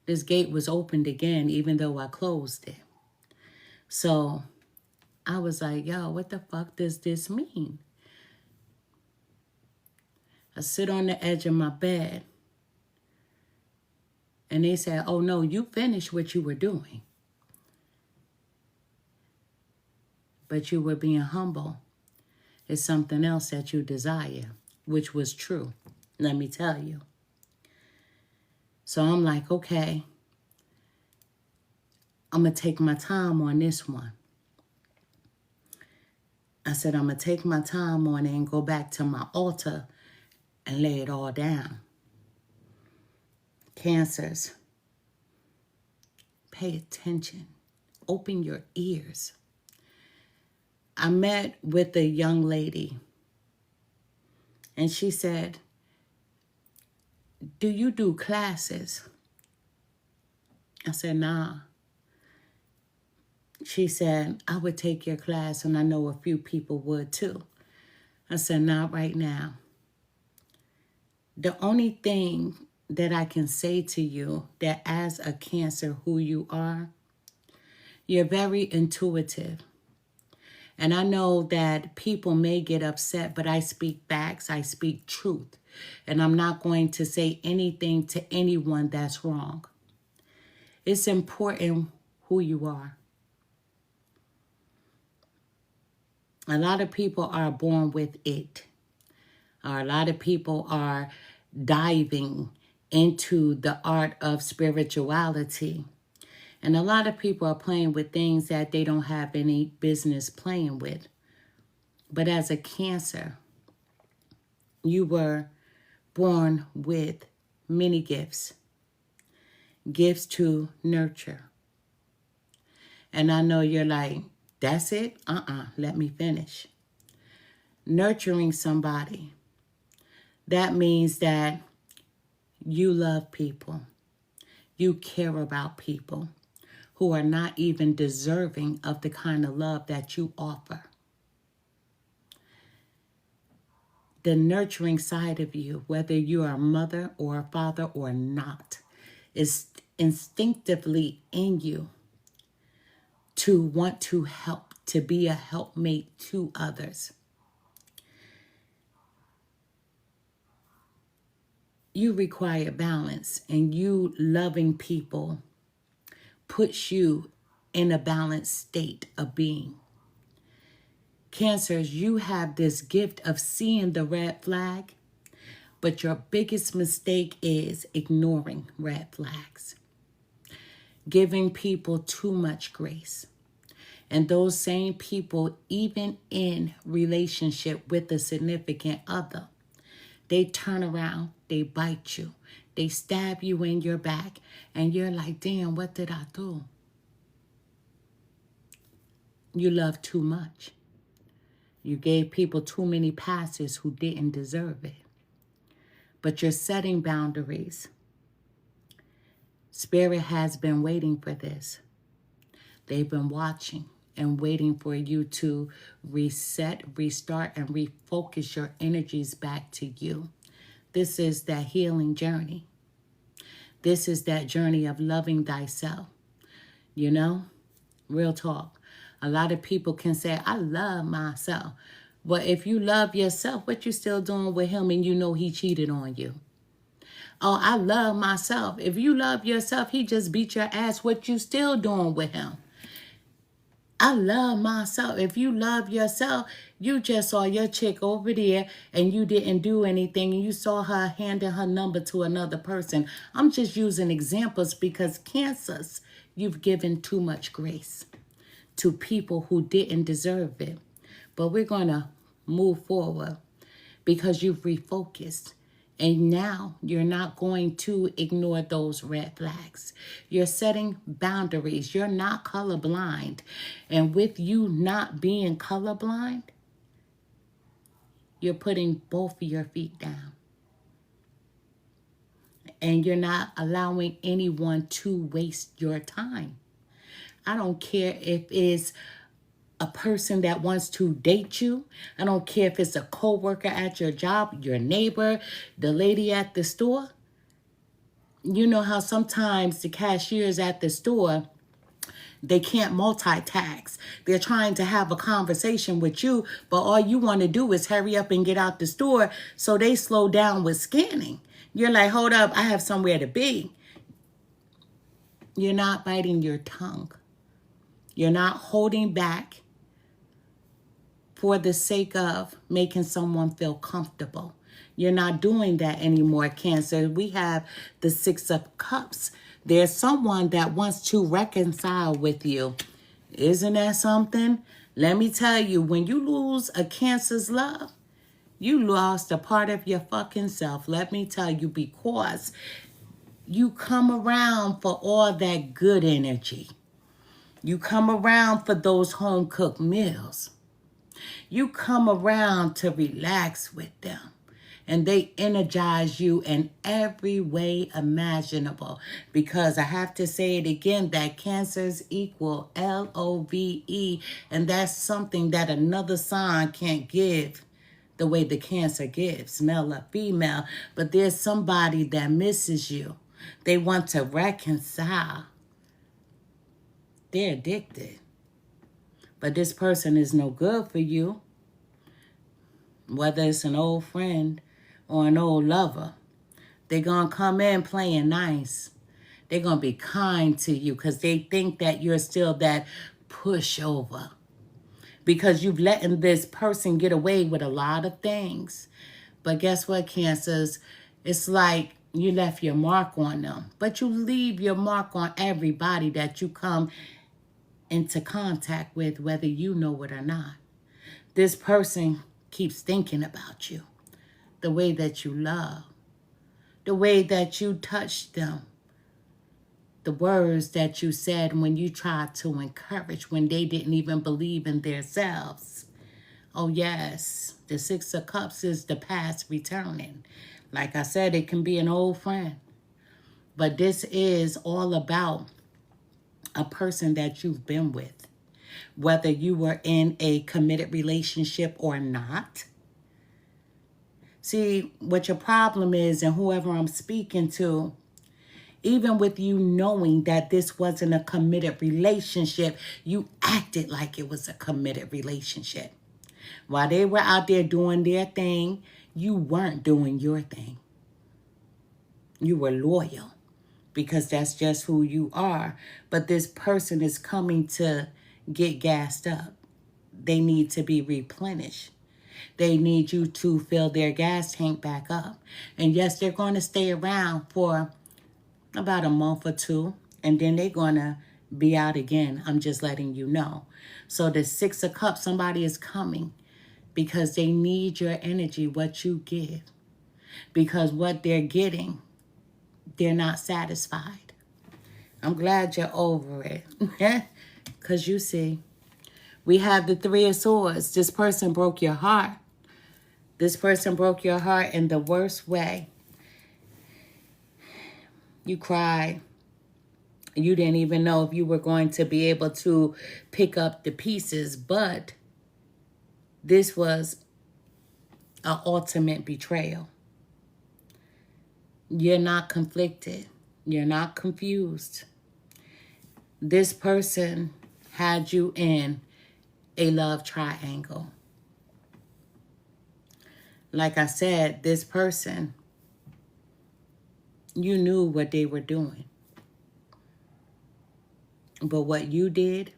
This gate was opened again, even though I closed it. So I was like, yo, what the fuck does this mean? I sit on the edge of my bed and they said, oh no, you finished what you were doing. But you were being humble. It's something else that you desire, which was true. Let me tell you. So I'm like, okay, I'm going to take my time on this one. I said, I'm going to take my time on it and go back to my altar and lay it all down. Cancers, pay attention. Open your ears. I met with a young lady and she said, do you do classes? I said, nah. She said, I would take your class and I know a few people would too. I said, not right now. The only thing that I can say to you that as a Cancer who you are, you're very intuitive. And I know that people may get upset, but I speak facts, I speak truth. And I'm not going to say anything to anyone that's wrong. It's important who you are. A lot of people are born with it. Or a lot of people are diving into the art of spirituality. And a lot of people are playing with things that they don't have any business playing with. But as a Cancer, you were born with many gifts. Gifts to nurture. And I know you're like, that's it? Let me finish. Nurturing somebody. That means that you love people. You care about people who are not even deserving of the kind of love that you offer. The nurturing side of you, whether you are a mother or a father or not, is instinctively in you to want to help, to be a helpmate to others. You require balance, and you loving people puts you in a balanced state of being. Cancers, you have this gift of seeing the red flag, but your biggest mistake is ignoring red flags. giving people too much grace. And those same people, even in relationship with a significant other, they turn around, they bite you, they stab you in your back, and you're like, damn, what did I do? You love too much. You gave people too many passes who didn't deserve it. But you're setting boundaries. Spirit has been waiting for this. They've been watching and waiting for you to reset, restart, and refocus your energies back to you. This is that healing journey. This is that journey of loving thyself. You know, real talk. A lot of people can say, I love myself. But if you love yourself, what you still doing with him and you know he cheated on you? Oh, I love myself. If you love yourself, he just beat your ass. What you still doing with him? I love myself. If you love yourself, you just saw your chick over there and you didn't do anything and you saw her handing her number to another person. I'm just using examples because Cancers, you've given too much grace to people who didn't deserve it. But we're going to move forward because you've refocused. And now you're not going to ignore those red flags. You're setting boundaries. You're not colorblind. And with you not being colorblind, you're putting both of your feet down. And you're not allowing anyone to waste your time. I don't care if it's a person that wants to date you. I don't care if it's a coworker at your job, your neighbor, the lady at the store. You know how sometimes the cashiers at the store, they can't multitask. They're trying to have a conversation with you, but all you want to do is hurry up and get out the store, so they slow down with scanning. You're like, hold up, I have somewhere to be. You're not biting your tongue. You're not holding back for the sake of making someone feel comfortable. You're not doing that anymore, Cancer. We have the Six of Cups. There's someone that wants to reconcile with you. Isn't that something? Let me tell you, when you lose a Cancer's love, you lost a part of your fucking self. Let me tell you, because you come around for all that good energy. You come around for those home-cooked meals. You come around to relax with them. And they energize you in every way imaginable. Because I have to say it again, that Cancers equal LOVE. And that's something that another sign can't give the way the Cancer gives, male or female. But there's somebody that misses you. They want to reconcile. They're addicted. But this person is no good for you. Whether it's an old friend or an old lover, they're going to come in playing nice. They're going to be kind to you because they think that you're still that pushover. Because you've letting this person get away with a lot of things. But guess what, Cancers? It's like you left your mark on them. But you leave your mark on everybody that you come into contact with, whether you know it or not. This person keeps thinking about you, the way that you love, the way that you touched them, the words that you said when you tried to encourage, when they didn't even believe in themselves. Oh yes, the Six of Cups is the past returning. Like I said, it can be an old friend, but this is all about a person that you've been with, whether you were in a committed relationship or not. See, what your problem is, and whoever I'm speaking to, even with you knowing that this wasn't a committed relationship, you acted like it was a committed relationship. While they were out there doing their thing, you weren't doing your thing. You were loyal because that's just who you are. But this person is coming to get gassed up. They need to be replenished. They need you to fill their gas tank back up. And yes, they're going to stay around for about a month or two. and then they're going to be out again. I'm just letting you know. So the Six of Cups, somebody is coming because they need your energy, what you give. Because what they're getting, they're not satisfied. I'm glad you're over it. Because you see, we have the Three of Swords. This person broke your heart. This person broke your heart in the worst way. You cried. You didn't even know if you were going to be able to pick up the pieces. But this was an ultimate betrayal. You're not conflicted. You're not confused. This person had you in a love triangle. Like I said, this person, you knew what they were doing. But what you did,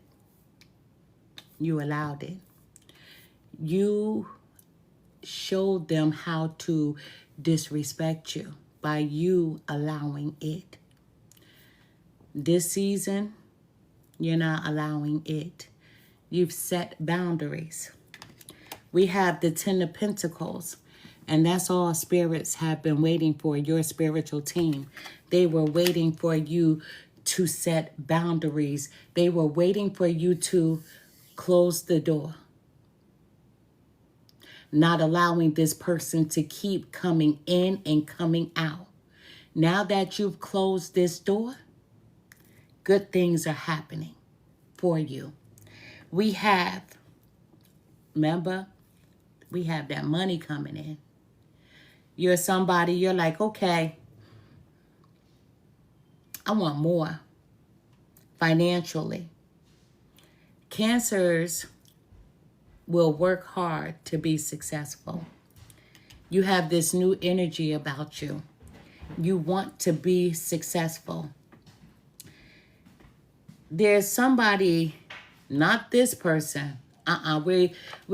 you allowed it. You showed them how to disrespect you by you allowing it. This season, you're not allowing it. You've set boundaries. We have the Ten of Pentacles, and that's all spirits have been waiting for, your spiritual team. They were waiting for you to set boundaries. They were waiting for you to close the door. Not allowing this person to keep coming in and coming out. Now that you've closed this door, good things are happening for you. We have, remember, we have that money coming in. You're somebody, you're like, okay, I want more financially. Cancers will work hard to be successful. You have this new energy about you. You want to be successful. There's somebody, not this person. We're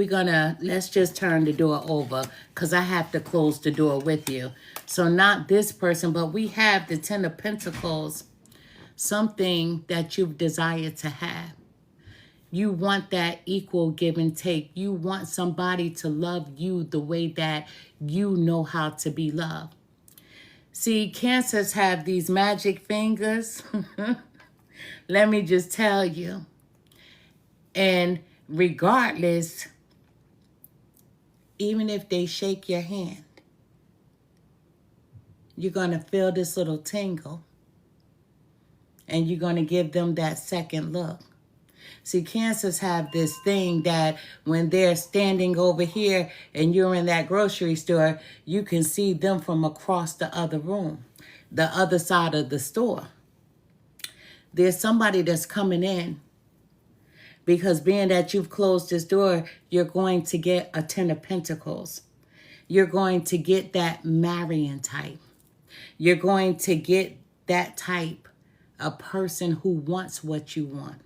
gonna, let's just turn the door over because I have to close the door with you. So not this person, but we have the Ten of Pentacles, something that you've desired to have. You want that equal give and take. You want somebody to love you the way that you know how to be loved. See, Cancers have these magic fingers. Let me just tell you. And regardless, even if they shake your hand, you're going to feel this little tingle. And you're going to give them that second look. See, Cancers have this thing that when they're standing over here and you're in that grocery store, you can see them from across the other room, the other side of the store. There's somebody that's coming in because being that you've closed this door, you're going to get a Ten of Pentacles. You're going to get that Marian type. You're going to get that type, a person who wants what you want.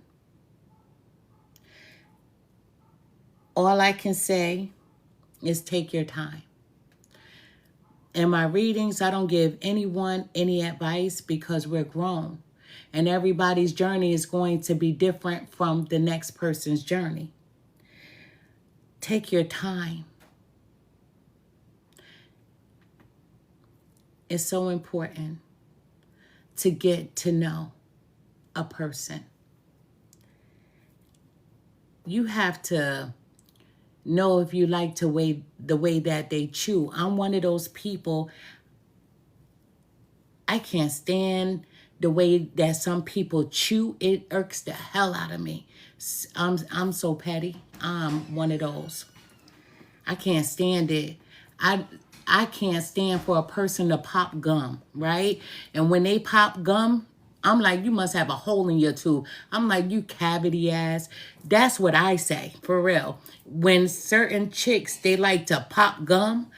All I can say is take your time. In my readings, I don't give anyone any advice because we're grown. And everybody's journey is going to be different from the next person's journey. Take your time. It's so important to get to know a person. You have to know if you like to the way that they chew. I'm one of those people, I can't stand the way that some people chew. It irks the hell out of me. I'm so petty. I'm one of those. I can't stand it. I can't stand for a person to pop gum, right? And when they pop gum, I'm like, you must have a hole in your tooth. I'm like, you cavity ass. That's what I say, for real. When certain chicks, they like to pop gum,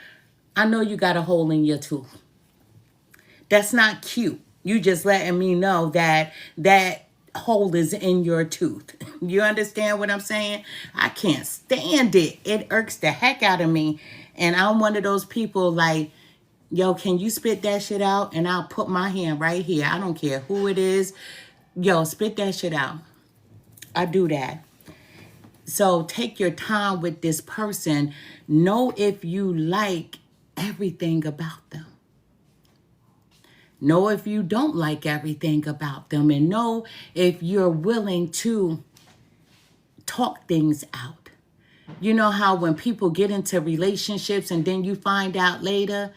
I know you got a hole in your tooth. That's not cute. You just letting me know that that hole is in your tooth. You understand what I'm saying? I can't stand it. It irks the heck out of me. And I'm one of those people like, yo, can you spit that shit out? And I'll put my hand right here. I don't care who it is. Yo, spit that shit out. I do that. So take your time with this person. Know if you like everything about them. Know if you don't like everything about them. And know if you're willing to talk things out. You know how when people get into relationships and then you find out later,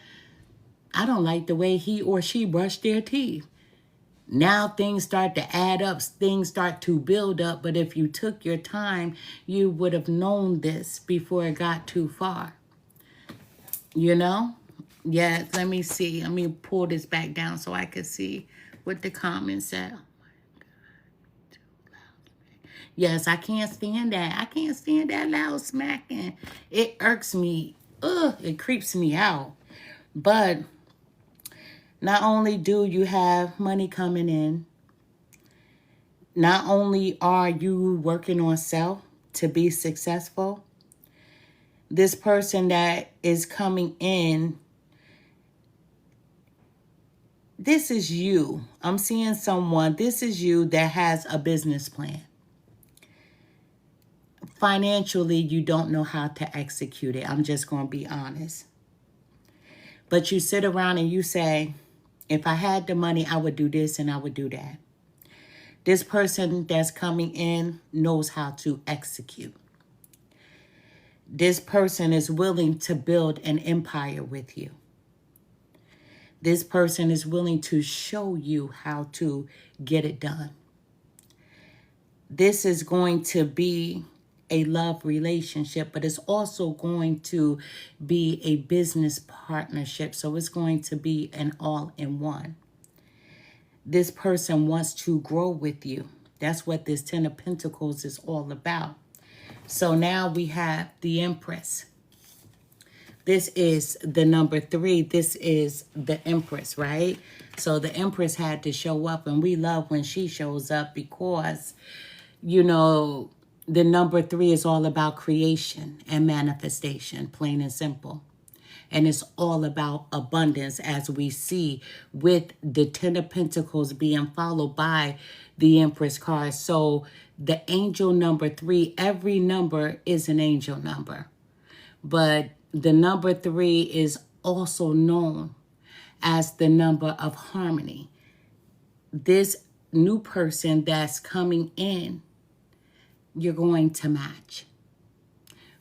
I don't like the way he or she brushed their teeth. Now things start to add up, things start to build up. But if you took your time, you would have known this before it got too far. You know? Yeah, let me see. Let me pull this back down so I can see what the comments said. Yes, I can't stand that. I can't stand that loud smacking. It irks me. Ugh, it creeps me out. But not only do you have money coming in, not only are you working on self to be successful, this person that is coming in, this is you. I'm seeing someone, this is you that has a business plan. Financially, you don't know how to execute it. I'm just going to be honest. But you sit around and you say, if I had the money, I would do this and I would do that. This person that's coming in knows how to execute. This person is willing to build an empire with you. This person is willing to show you how to get it done. This is going to be a love relationship, but it's also going to be a business partnership. So it's going to be an all-in-one. This person wants to grow with you. That's what this Ten of Pentacles is all about. So now we have the Empress. This is the number 3. This is the Empress, right? So the Empress had to show up, and we love when she shows up because, you know, the number 3 is all about creation and manifestation, plain and simple. And it's all about abundance, as we see with the Ten of Pentacles being followed by the Empress card. So the angel number 3, every number is an angel number. But the number 3 is also known as the number of harmony. This new person that's coming in, you're going to match.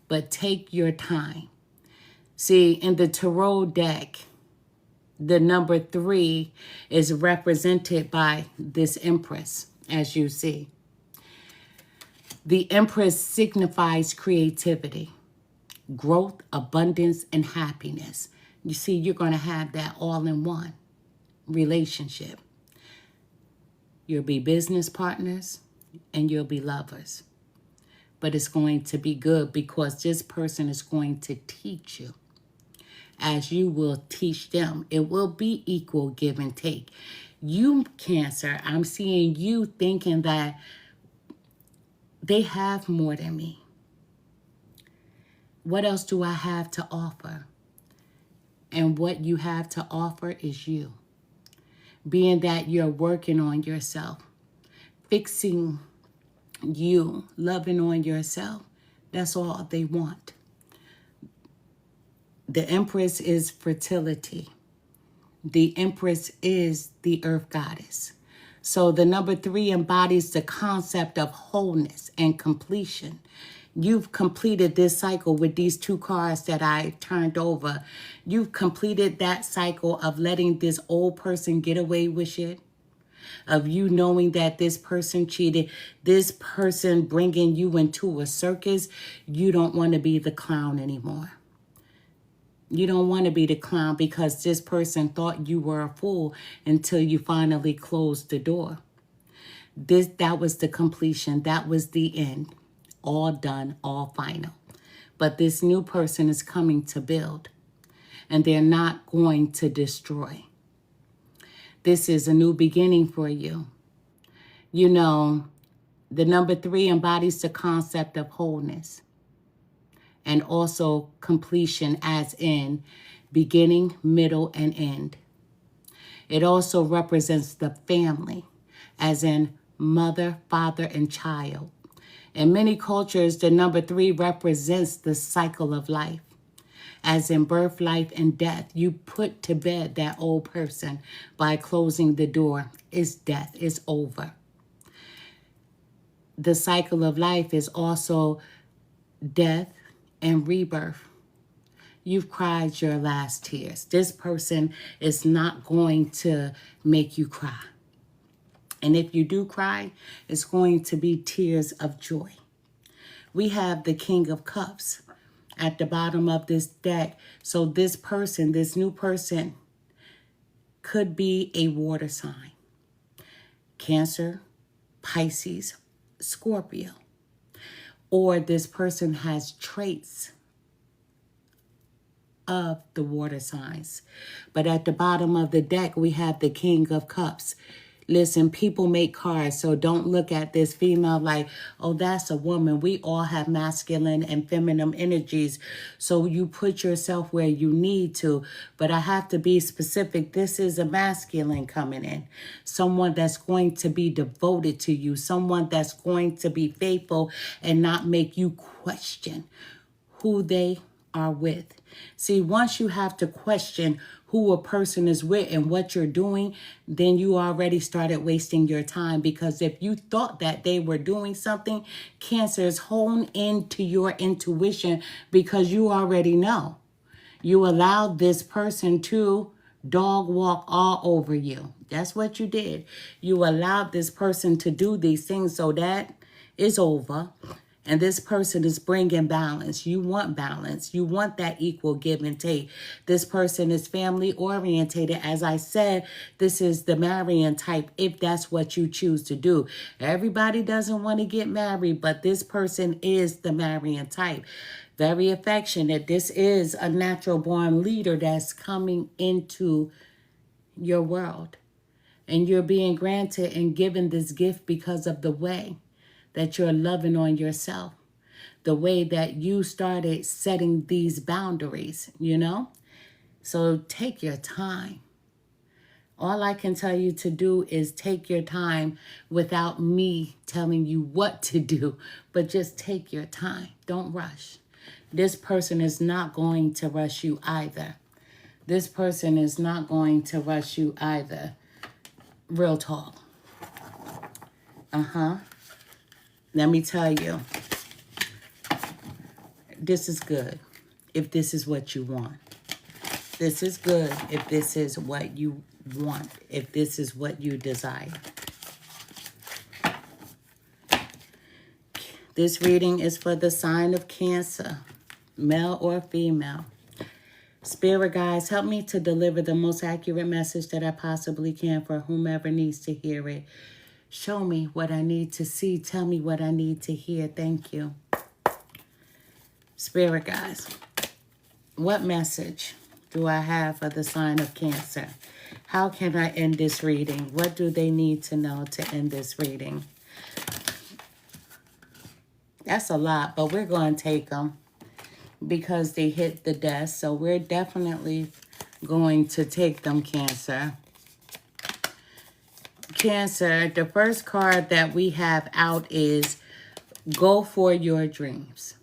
But take your time. See, in the tarot deck, the number 3 is represented by this Empress, as you see. The Empress signifies creativity, growth, abundance, and happiness. You see, you're going to have that all in one relationship. You'll be business partners and you'll be lovers. But it's going to be good because this person is going to teach you as you will teach them. It will be equal give and take. You, Cancer, I'm seeing you thinking that they have more than me. What else do I have to offer? And what you have to offer is you. Being that you're working on yourself, fixing you, loving on yourself, that's all they want. The Empress is fertility. The Empress is the earth goddess. So the number 3 embodies the concept of wholeness and completion. You've completed this cycle with these 2 cards that I turned over. You've completed that cycle of letting this old person get away with shit. Of you knowing that this person cheated. This person bringing you into a circus. You don't want to be the clown anymore. You don't want to be the clown because this person thought you were a fool until you finally closed the door. That was the completion. That was the end. All done, all final. But this new person is coming to build, and they're not going to destroy. This is a new beginning for you. You know, the number 3 embodies the concept of wholeness and also completion, as in beginning, middle, and end. It also represents the family, as in mother, father, and child. In many cultures, the number 3 represents the cycle of life. As in birth, life, and death, you put to bed that old person by closing the door. It's death. It's over. The cycle of life is also death and rebirth. You've cried your last tears. This person is not going to make you cry. And if you do cry, it's going to be tears of joy. We have the King of Cups at the bottom of this deck. So this person, this new person, could be a water sign. Cancer, Pisces, Scorpio. Or this person has traits of the water signs. But at the bottom of the deck, we have the King of Cups. Listen, people make cards, so don't look at this female like, oh, that's a woman. We all have masculine and feminine energies, so you put yourself where you need to. But I have to be specific. This is a masculine coming in. Someone that's going to be devoted to you. Someone that's going to be faithful and not make you question who they are with. See, once you have to question who a person is with and what you're doing, then you already started wasting your time. Because if you thought that they were doing something, Cancers, hone into your intuition because you already know. You allowed this person to dog walk all over you. That's what you did. You allowed this person to do these things, so that is over. And this person is bringing balance. You want balance. You want that equal give and take. This person is family orientated. As I said, this is the marrying type if that's what you choose to do. Everybody doesn't want to get married, but this person is the marrying type. Very affectionate. This is a natural born leader that's coming into your world. And you're being granted and given this gift because of the way that you're loving on yourself, the way that you started setting these boundaries, you know? So take your time. All I can tell you to do is take your time without me telling you what to do, but just take your time. Don't rush. This person is not going to rush you either. This person is not going to rush you either. Real talk. Let me tell you, this is good if this is what you want. This is good if this is what you want, if this is what you desire. This reading is for the sign of Cancer, male or female. Spirit guides, help me to deliver the most accurate message that I possibly can for whomever needs to hear it. Show me what I need to see. Tell me what I need to hear. Thank you. Spirit guides, what message do I have for the sign of Cancer? How can I end this reading? What do they need to know to end this reading? That's a lot, but we're going to take them because they hit the desk. So we're definitely going to take them, Cancer. Cancer, the first card that we have out is go for your dreams.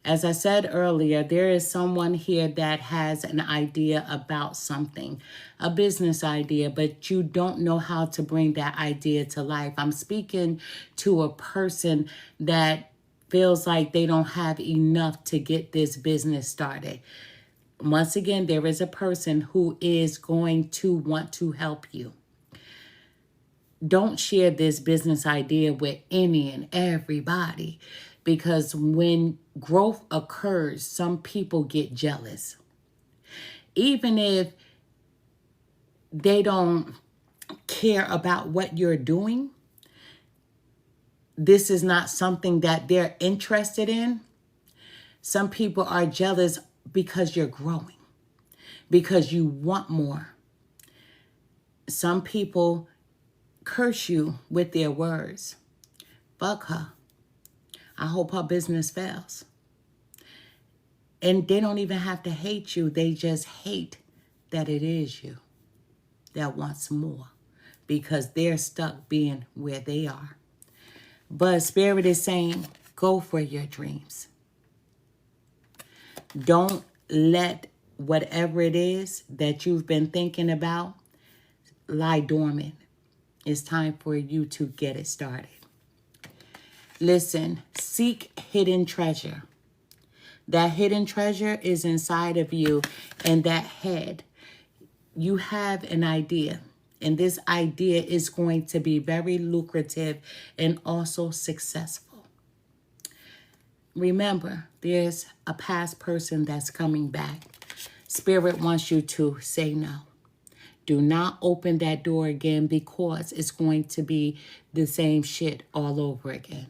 As I said earlier, there is someone here that has an idea about something, a business idea, but you don't know how to bring that idea to life. I'm speaking to a person that feels like they don't have enough to get this business started. Once again, there is a person who is going to want to help you. Don't share this business idea with any and everybody, because when growth occurs, some people get jealous. Even if they don't care about what you're doing, this is not something that they're interested in. Some people are jealous because you're growing, because you want more. Some people curse you with their words. Fuck her. I hope her business fails. And they don't even have to hate you. They just hate that it is you that wants more. because they're stuck being where they are. But Spirit is saying, go for your dreams. Don't let whatever it is that you've been thinking about lie dormant. It's time for you to get it started. Listen, seek hidden treasure. That hidden treasure is inside of you, and that head. You have an idea, and this idea is going to be very lucrative and also successful. Remember, there's a past person that's coming back. Spirit wants you to say no. Do not open that door again, because it's going to be the same shit all over again.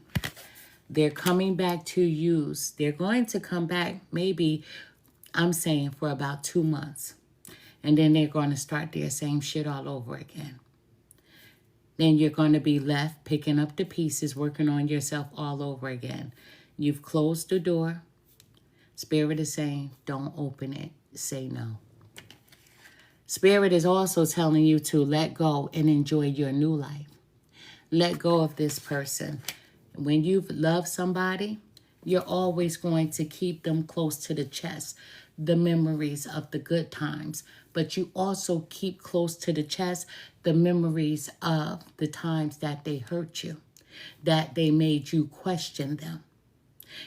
They're coming back to use. They're going to come back maybe, I'm saying, for about 2 months. And then they're going to start their same shit all over again. Then you're going to be left picking up the pieces, working on yourself all over again. You've closed the door. Spirit is saying, don't open it. Say no. Spirit is also telling you to let go and enjoy your new life. Let go of this person. When you've loved somebody, you're always going to keep them close to the chest, the memories of the good times. But you also keep close to the chest the memories of the times that they hurt you, that they made you question them,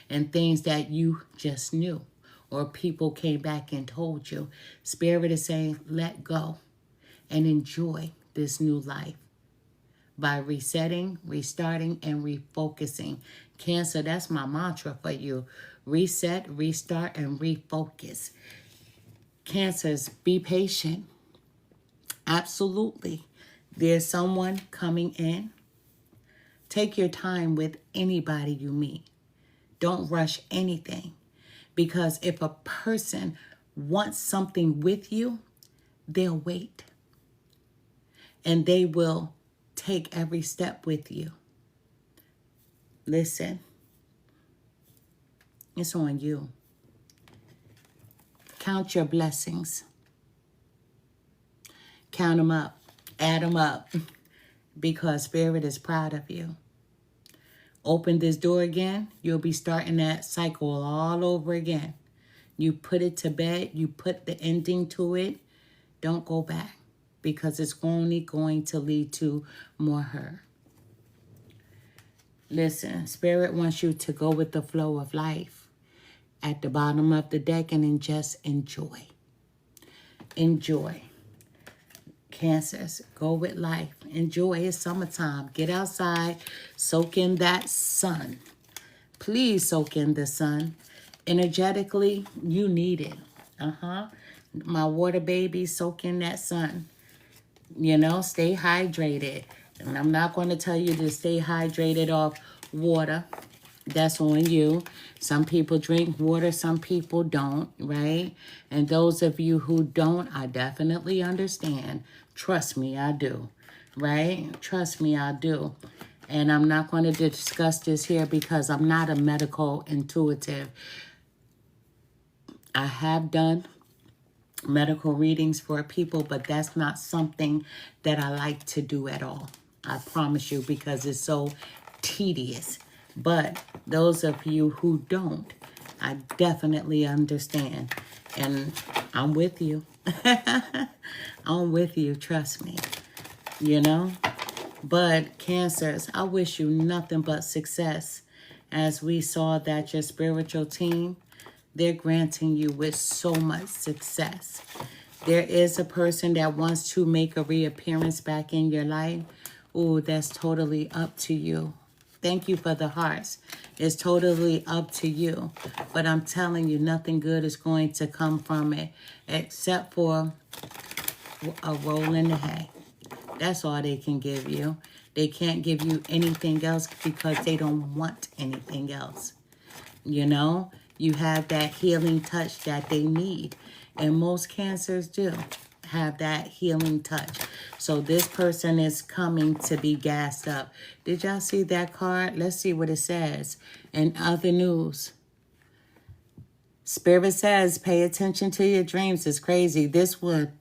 and things that you just knew, or people came back and told you. Spirit is saying, let go and enjoy this new life by resetting, restarting, and refocusing. Cancer, that's my mantra for you. Reset, restart, and refocus. Cancers, be patient. Absolutely. There's someone coming in. Take your time with anybody you meet. Don't rush anything. Because if a person wants something with you, they'll wait. And they will take every step with you. Listen, it's on you. Count your blessings. Count them up. Add them up. Because Spirit is proud of you. Open this door again, you'll be starting that cycle all over again. You put it to bed, you put the ending to it. Don't go back, because it's only going to lead to more hurt. Listen, Spirit wants you to go with the flow of life at the bottom of the deck and then just enjoy. Enjoy. Cancers, go with life. Enjoy. It's summertime. Get outside. Soak in that sun. Please soak in the sun. Energetically, you need it. My water baby, soak in that sun. You know, stay hydrated. And I'm not going to tell you to stay hydrated off water. That's on you. Some people drink water, some people don't, right? And those of you who don't, I definitely understand. Trust me, I do, right? Trust me, I do. And I'm not going to discuss this here because I'm not a medical intuitive. I have done medical readings for people, but that's not something that I like to do at all. I promise you, because it's so tedious. But those of you who don't, I definitely understand. And I'm with you. I'm with you, trust me. You know? But Cancers, I wish you nothing but success. As we saw that your spiritual team, they're granting you with so much success. There is a person that wants to make a reappearance back in your life. Oh, that's totally up to you. Thank you for the hearts. It's totally up to you. But I'm telling you, nothing good is going to come from it except for a roll in the hay. That's all they can give you. They can't give you anything else because they don't want anything else. You know, you have that healing touch that they need. And most Cancers do have that healing touch. So this person is coming to be gassed up. Did y'all see that card? Let's see what it says. In other news, Spirit says, pay attention to your dreams. It's crazy. This one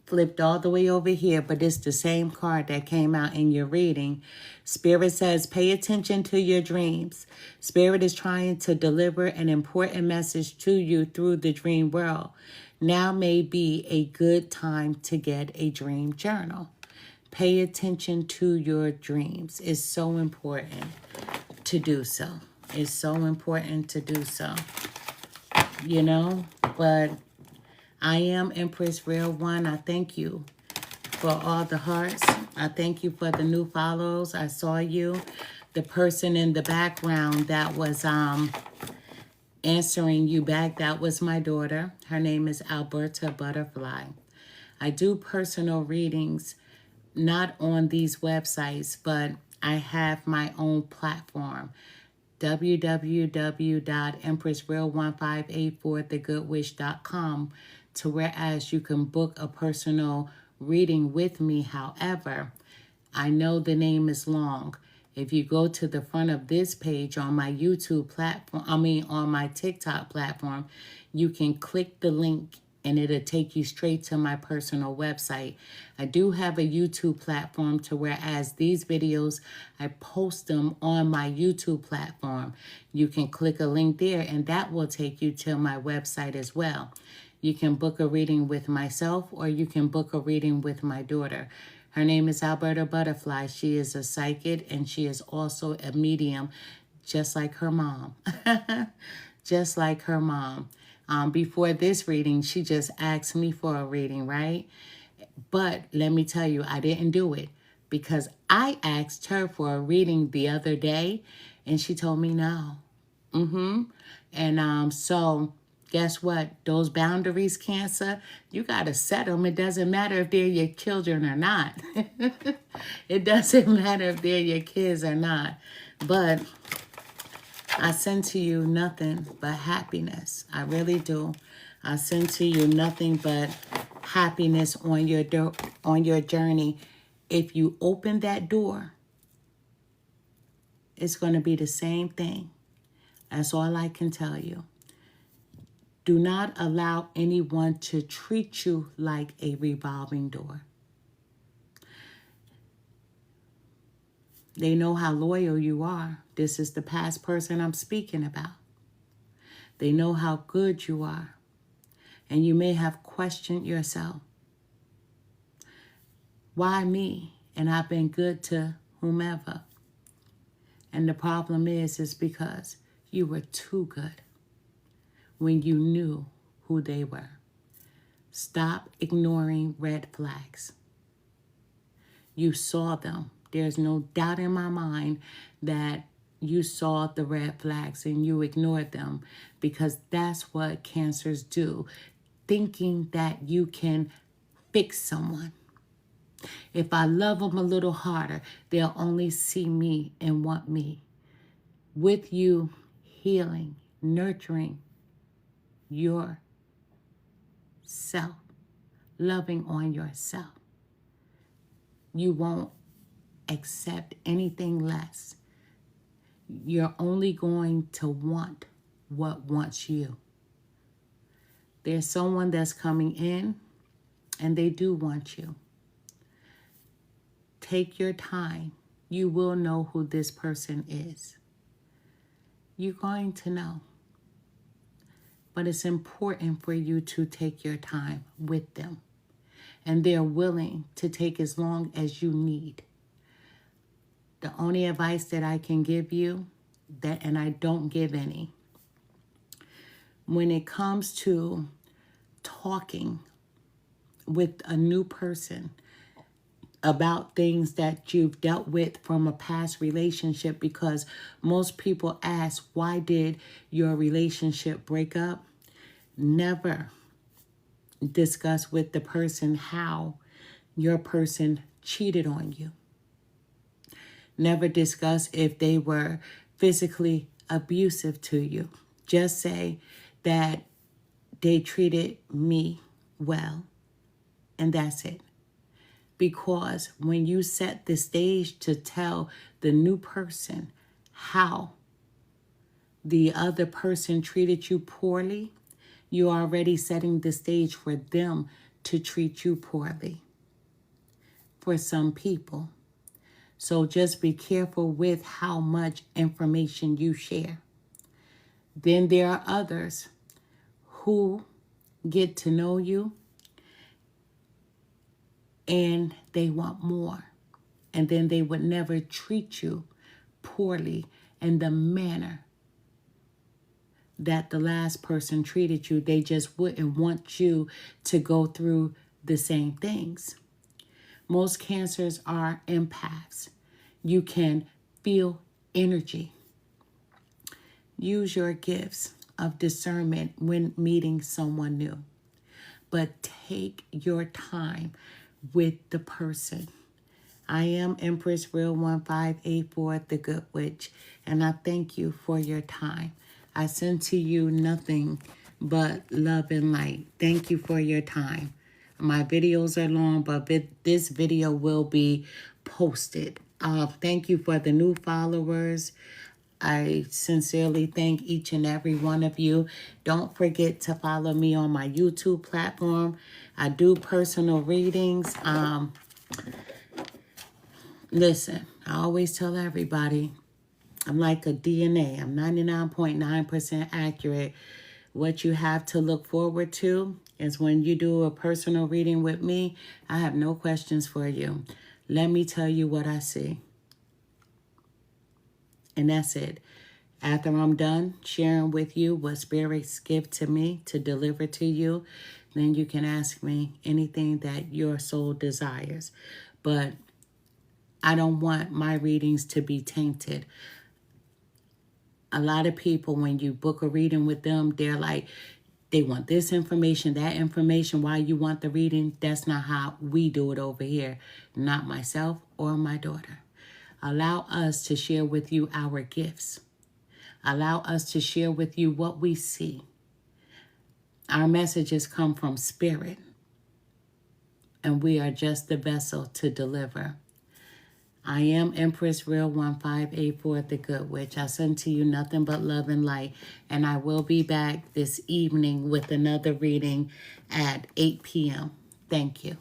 flipped all the way over here, but it's the same card that came out in your reading. Spirit says, pay attention to your dreams. Spirit is trying to deliver an important message to you through the dream world. Now may be a good time to get a dream journal. Pay attention to your dreams. It's so important to do so. It's so important to do so. You know, but I am Empress Real One. I thank you for all the hearts. I thank you for the new follows. I saw you. The person in the background that was answering you back, that was my daughter. Her name is Alberta Butterfly. I do personal readings, not on these websites, but I have my own platform, www.empressreal1584thegoodwish.com, to whereas you can book a personal reading with me. However, I know the name is long. If you go to the front of this page on my YouTube platform, on my TikTok platform, you can click the link and it'll take you straight to my personal website. I do have a YouTube platform to whereas these videos, I post them on my YouTube platform. You can click a link there and that will take you to my website as well. You can book a reading with myself or you can book a reading with my daughter. Her name is Alberta Butterfly. She is a psychic and she is also a medium, just like her mom. Just like her mom. Before this reading, she just asked me for a reading, right? But let me tell you, I didn't do it because I asked her for a reading the other day and she told me no. And so guess what? Those boundaries, Cancer, you got to set them. It doesn't matter if they're your children or not. It doesn't matter if they're your kids or not. But I send to you nothing but happiness. I really do. I send to you nothing but happiness on your journey. If you open that door, it's going to be the same thing. That's all I can tell you. Do not allow anyone to treat you like a revolving door. They know how loyal you are. This is the past person I'm speaking about. They know how good you are. And you may have questioned yourself. Why me? And I've been good to whomever. And the problem is because you were too good when you knew who they were. Stop ignoring red flags. You saw them. There's no doubt in my mind that you saw the red flags and you ignored them because that's what Cancers do, thinking that you can fix someone. If I love them a little harder, they'll only see me and want me. With you healing, nurturing yourself, loving on yourself, you won't accept anything less. You're only going to want what wants you. There's someone that's coming in and they do want you. Take your time. You will know who this person is. You're going to know. But it's important for you to take your time with them. And they're willing to take as long as you need. The only advice that I can give you, and I don't give any, when it comes to talking with a new person about things that you've dealt with from a past relationship, because most people ask, why did your relationship break up? Never discuss with the person how your person cheated on you. Never discuss if they were physically abusive to you. Just say that they treated me well, and that's it. Because when you set the stage to tell the new person how the other person treated you poorly, you're already setting the stage for them to treat you poorly for some people. So just be careful with how much information you share. Then there are others who get to know you and they want more. And then they would never treat you poorly in the manner that the last person treated you. They just wouldn't want you to go through the same things. Most cancers are empaths. You can feel energy. Use your gifts of discernment when meeting someone new. But take your time with the person. I am Empress Real 1584, the Good Witch, and I thank you for your time. I send to you nothing but love and light. Thank you for your time. My videos are long, but this video will be posted. Thank you for the new followers. I sincerely thank each and every one of you. Don't forget to follow me on my YouTube platform. I do personal readings. Listen, I always tell everybody, I'm like a DNA. I'm 99.9% accurate. What you have to look forward to is when you do a personal reading with me, I have no questions for you. Let me tell you what I see. And that's it. After I'm done sharing with you what spirits give to me to deliver to you, then you can ask me anything that your soul desires. But I don't want my readings to be tainted. A lot of people, when you book a reading with them, they're like, they want this information, that information, why you want the reading. That's not how we do it over here. Not myself or my daughter. Allow us to share with you our gifts. Allow us to share with you what we see. Our messages come from spirit, and we are just the vessel to deliver. I am Empress Real 1584, the Good Witch. I send to you nothing but love and light, and I will be back this evening with another reading at 8 p.m. Thank you.